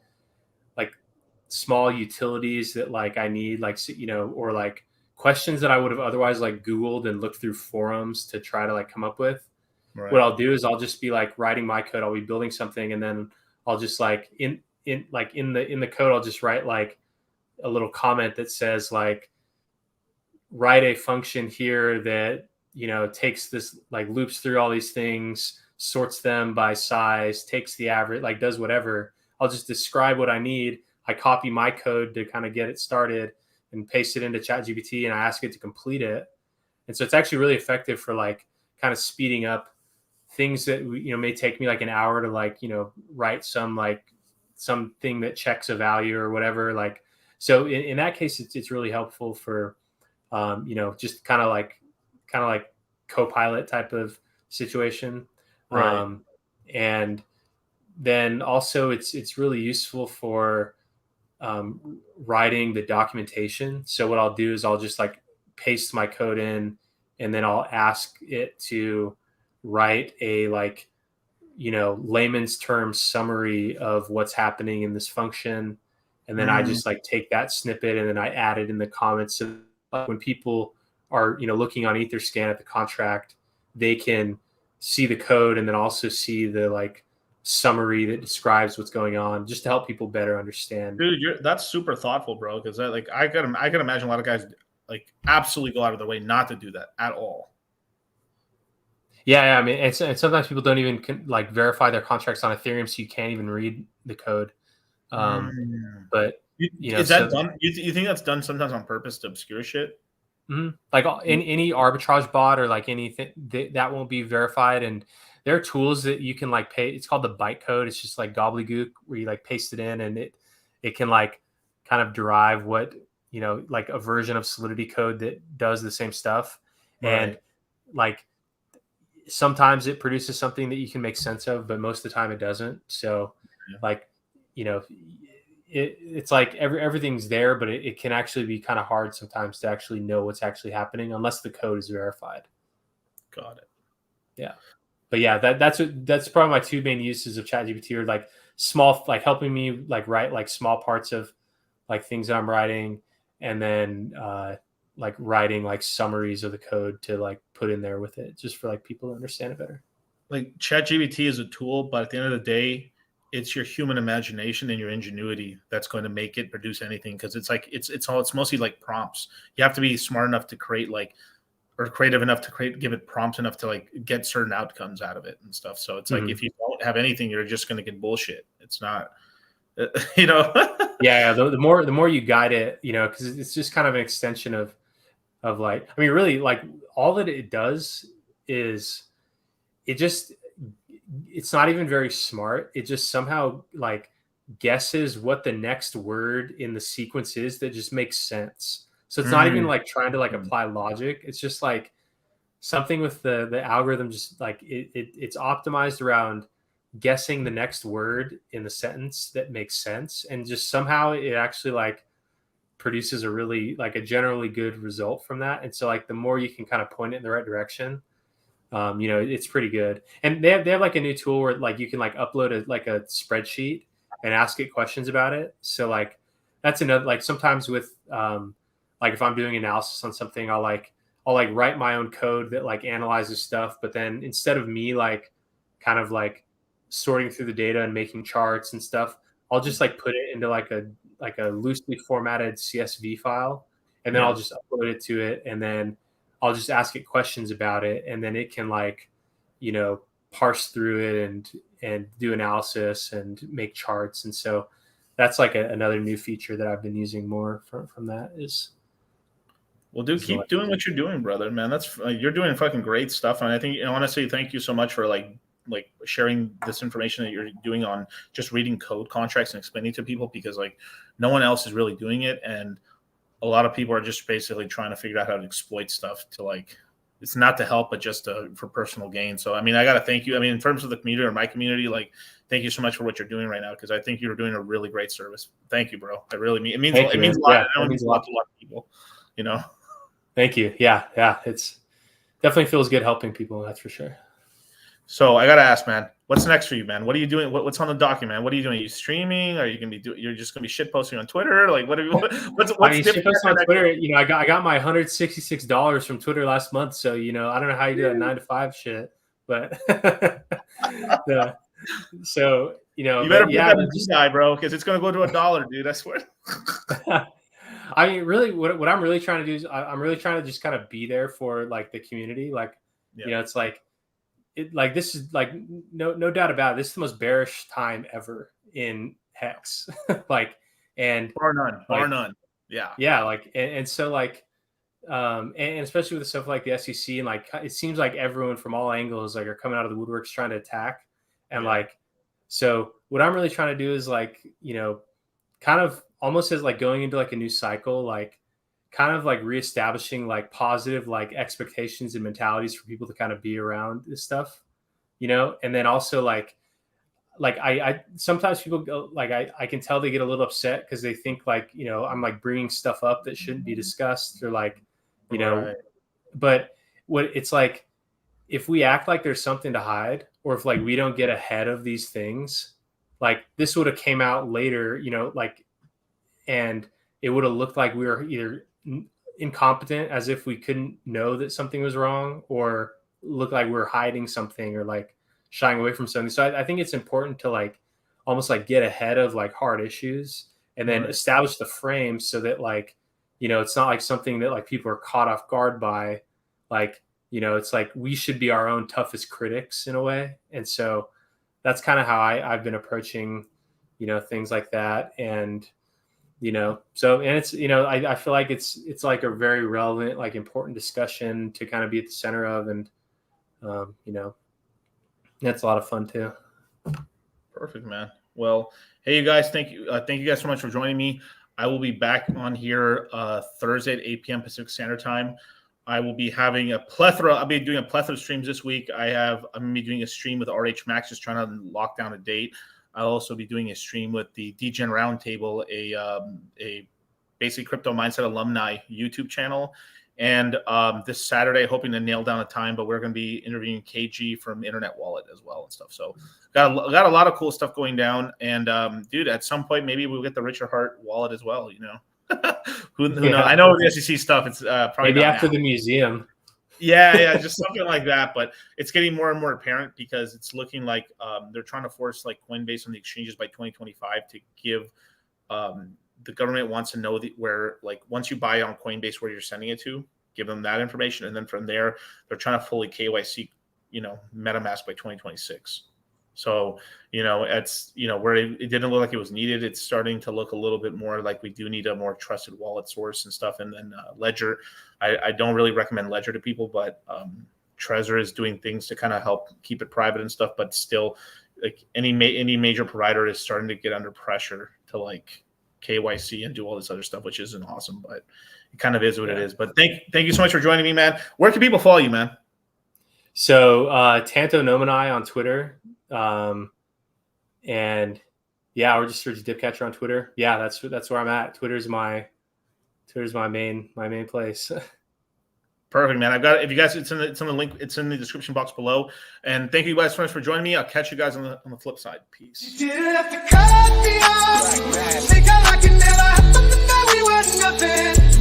small utilities that like I need, like or like questions that I would have otherwise like Googled and looked through forums to try to like come up with. Right. What I'll do is I'll just be like writing my code. I'll be building something, and then I'll just like in the code, I'll just write like a little comment that says like, write a function here that takes this, like loops through all these things, sorts them by size, takes the average, like does whatever. I'll just describe what I need. I copy my code to kind of get it started and paste it into ChatGPT, and I ask it to complete it. And so it's actually really effective for like kind of speeding up things that may take me like an hour to like write something that checks a value or whatever. Like, so in that case, it's really helpful for just kind of like co-pilot type of situation. Right. And then also it's really useful for writing the documentation. So what I'll do is I'll just like paste my code in, and then I'll ask it to write a like layman's term summary of what's happening in this function, and then I just like take that snippet and then I add it in the comments. So when people are looking on Etherscan at the contract, they can see the code and then also see the like summary that describes what's going on, just to help people better understand. Dude, that's super thoughtful, bro. Because I can imagine a lot of guys like absolutely go out of their way not to do that at all. Yeah, I mean, and sometimes people don't even like verify their contracts on Ethereum, so you can't even read the code. But is that done? You think that's done sometimes on purpose to obscure shit? Mm-hmm. Like in any arbitrage bot or like anything that won't be verified, and there are tools that you can like pay. It's called the bytecode. It's just like gobbledygook where you like paste it in, and it can like kind of derive what like a version of Solidity code that does the same stuff, right. And like sometimes it produces something that you can make sense of, but most of the time it doesn't. So like it's like everything's there, but it can actually be kind of hard sometimes to actually know what's actually happening unless the code is verified. Got it. Yeah. But yeah, that's probably my two main uses of ChatGPT, are like small, like helping me like write like small parts of like things that I'm writing, and then like writing like summaries of the code to like put in there with it, just for like people to understand it better. Like ChatGPT is a tool, but at the end of the day, it's your human imagination and your ingenuity that's going to make it produce anything. Because it's like it's mostly like prompts. You have to be smart enough to create or creative enough to give it prompts enough to like get certain outcomes out of it and stuff. So it's like if you don't have anything, you're just going to get bullshit. It's not, Yeah. The more you guide it, because it's just kind of an extension of like, I mean, really like all that it does is it's not even very smart. It just somehow like guesses what the next word in the sequence is that just makes sense. So it's not even like trying to like apply logic. It's just like something with the algorithm, just like it's optimized around guessing the next word in the sentence that makes sense. And just somehow it actually like produces a generally good result from that. And so like the more you can kind of point it in the right direction, it's pretty good. And they have like a new tool where like you can like upload a spreadsheet and ask it questions about it. So like that's another, like sometimes with like if I'm doing analysis on something, I'll write my own code that like analyzes stuff, but then instead of me like kind of like sorting through the data and making charts and stuff, I'll just like put it into like a loosely formatted CSV file, and then I'll just upload it to it, and then I'll just ask it questions about it, and then it can like, parse through it and do analysis and make charts. And so that's like another new feature that I've been using more from that is. Well, dude, keep doing what you're doing, brother, man. That's you're doing fucking great stuff, and I think honestly, thank you so much for like sharing this information that you're doing on just reading code contracts and explaining to people, because like no one else is really doing it, and a lot of people are just basically trying to figure out how to exploit stuff to like, it's not to help, but just for personal gain. So, I mean, I got to thank you. I mean, in terms of the community or my community, like, thank you so much for what you're doing right now, because I think you're doing a really great service. Thank you, bro. I really mean it means a lot. Yeah, I know it means a lot to a lot of people, you know. Thank you. Yeah. It's definitely feels good helping people. That's for sure. So I gotta ask, man, what's next for you, man? What are you doing? What's on the docket, man? What are you doing? Are you streaming? Are you gonna be you're just gonna be shit posting on Twitter? Like, what are you? What's I mean, shit posting on Twitter? You know, I got my $166 from Twitter last month. So you know, I don't know how you do that 9 to 5 shit, but so you know, you better put that in this guy, bro, because it's gonna go to $1, dude. I swear. I mean, really, what I'm really trying to do is I'm really trying to just kind of be there for like the community. Like, you know, it's like. This is like no doubt about it. This is the most bearish time ever in Hex. Like, and bar none. Yeah. Like, and so like, and especially with stuff like the SEC, and like, it seems like everyone from all angles like are coming out of the woodworks trying to attack. And like, so what I'm really trying to do is like, you know, kind of almost as like going into like a new cycle, like kind of like reestablishing like positive like expectations and mentalities for people to kind of be around this stuff, you know. And then also like I sometimes people go like I can tell they get a little upset because they think like, you know, I'm like bringing stuff up that shouldn't be discussed, or like, you know, but what it's like, if we act like there's something to hide, or if like we don't get ahead of these things, like this would have came out later, you know, like, and it would have looked like we were either incompetent, as if we couldn't know that something was wrong, or look like we're hiding something, or like shying away from something. So I think it's important to like almost like get ahead of like hard issues, and then establish the frame so that like, you know, it's not like something that like people are caught off guard by. Like, you know, it's like we should be our own toughest critics in a way. And so that's kind of how I've been approaching, you know, things like that. And you know, so, and it's, you know, I feel like it's like a very relevant, like important discussion to kind of be at the center of. And, you know, that's a lot of fun too. Perfect, man. Well, hey, you guys, thank you guys so much for joining me. I will be back on here Thursday at 8 p.m. Pacific Standard Time. I will be having I'll be doing a plethora of streams this week. I'm going to be doing a stream with RH Max, just trying to lock down a date. I'll also be doing a stream with the DGen Roundtable, a basically crypto mindset alumni YouTube channel. And this Saturday, hoping to nail down a time, but we're going to be interviewing KG from Internet Wallet as well and stuff. So got a lot of cool stuff going down. And dude, at some point, maybe we'll get the Richard Hart wallet as well, you know. who knows? I know the SEC stuff, it's probably maybe after now. The museum. Yeah, just something like that. But it's getting more and more apparent, because it's looking like they're trying to force like Coinbase on the exchanges by 2025 to give the government wants to know where, like, once you buy on Coinbase, where you're sending it to, give them that information. And then from there, they're trying to fully KYC, you know, MetaMask by 2026. So, you know, it's, you know, where it didn't look like it was needed, it's starting to look a little bit more like we do need a more trusted wallet source and stuff. And then Ledger, I don't really recommend Ledger to people, but Trezor is doing things to kind of help keep it private and stuff. But still, like any major provider is starting to get under pressure to like KYC and do all this other stuff, which isn't awesome, but it kind of is what it is. But thank you so much for joining me, man. Where can people follow you, man? So Tanto Nominai on Twitter. And yeah, or just search Dipcatcher on Twitter. Yeah, that's where I'm at. Twitter's my main place. Perfect, man. I've got it. If you guys, it's in the link. It's in the description box below. And thank you guys so much for joining me. I'll catch you guys on the flip side. Peace. You didn't have to cut me off. Think I like it never happened, that we were nothing.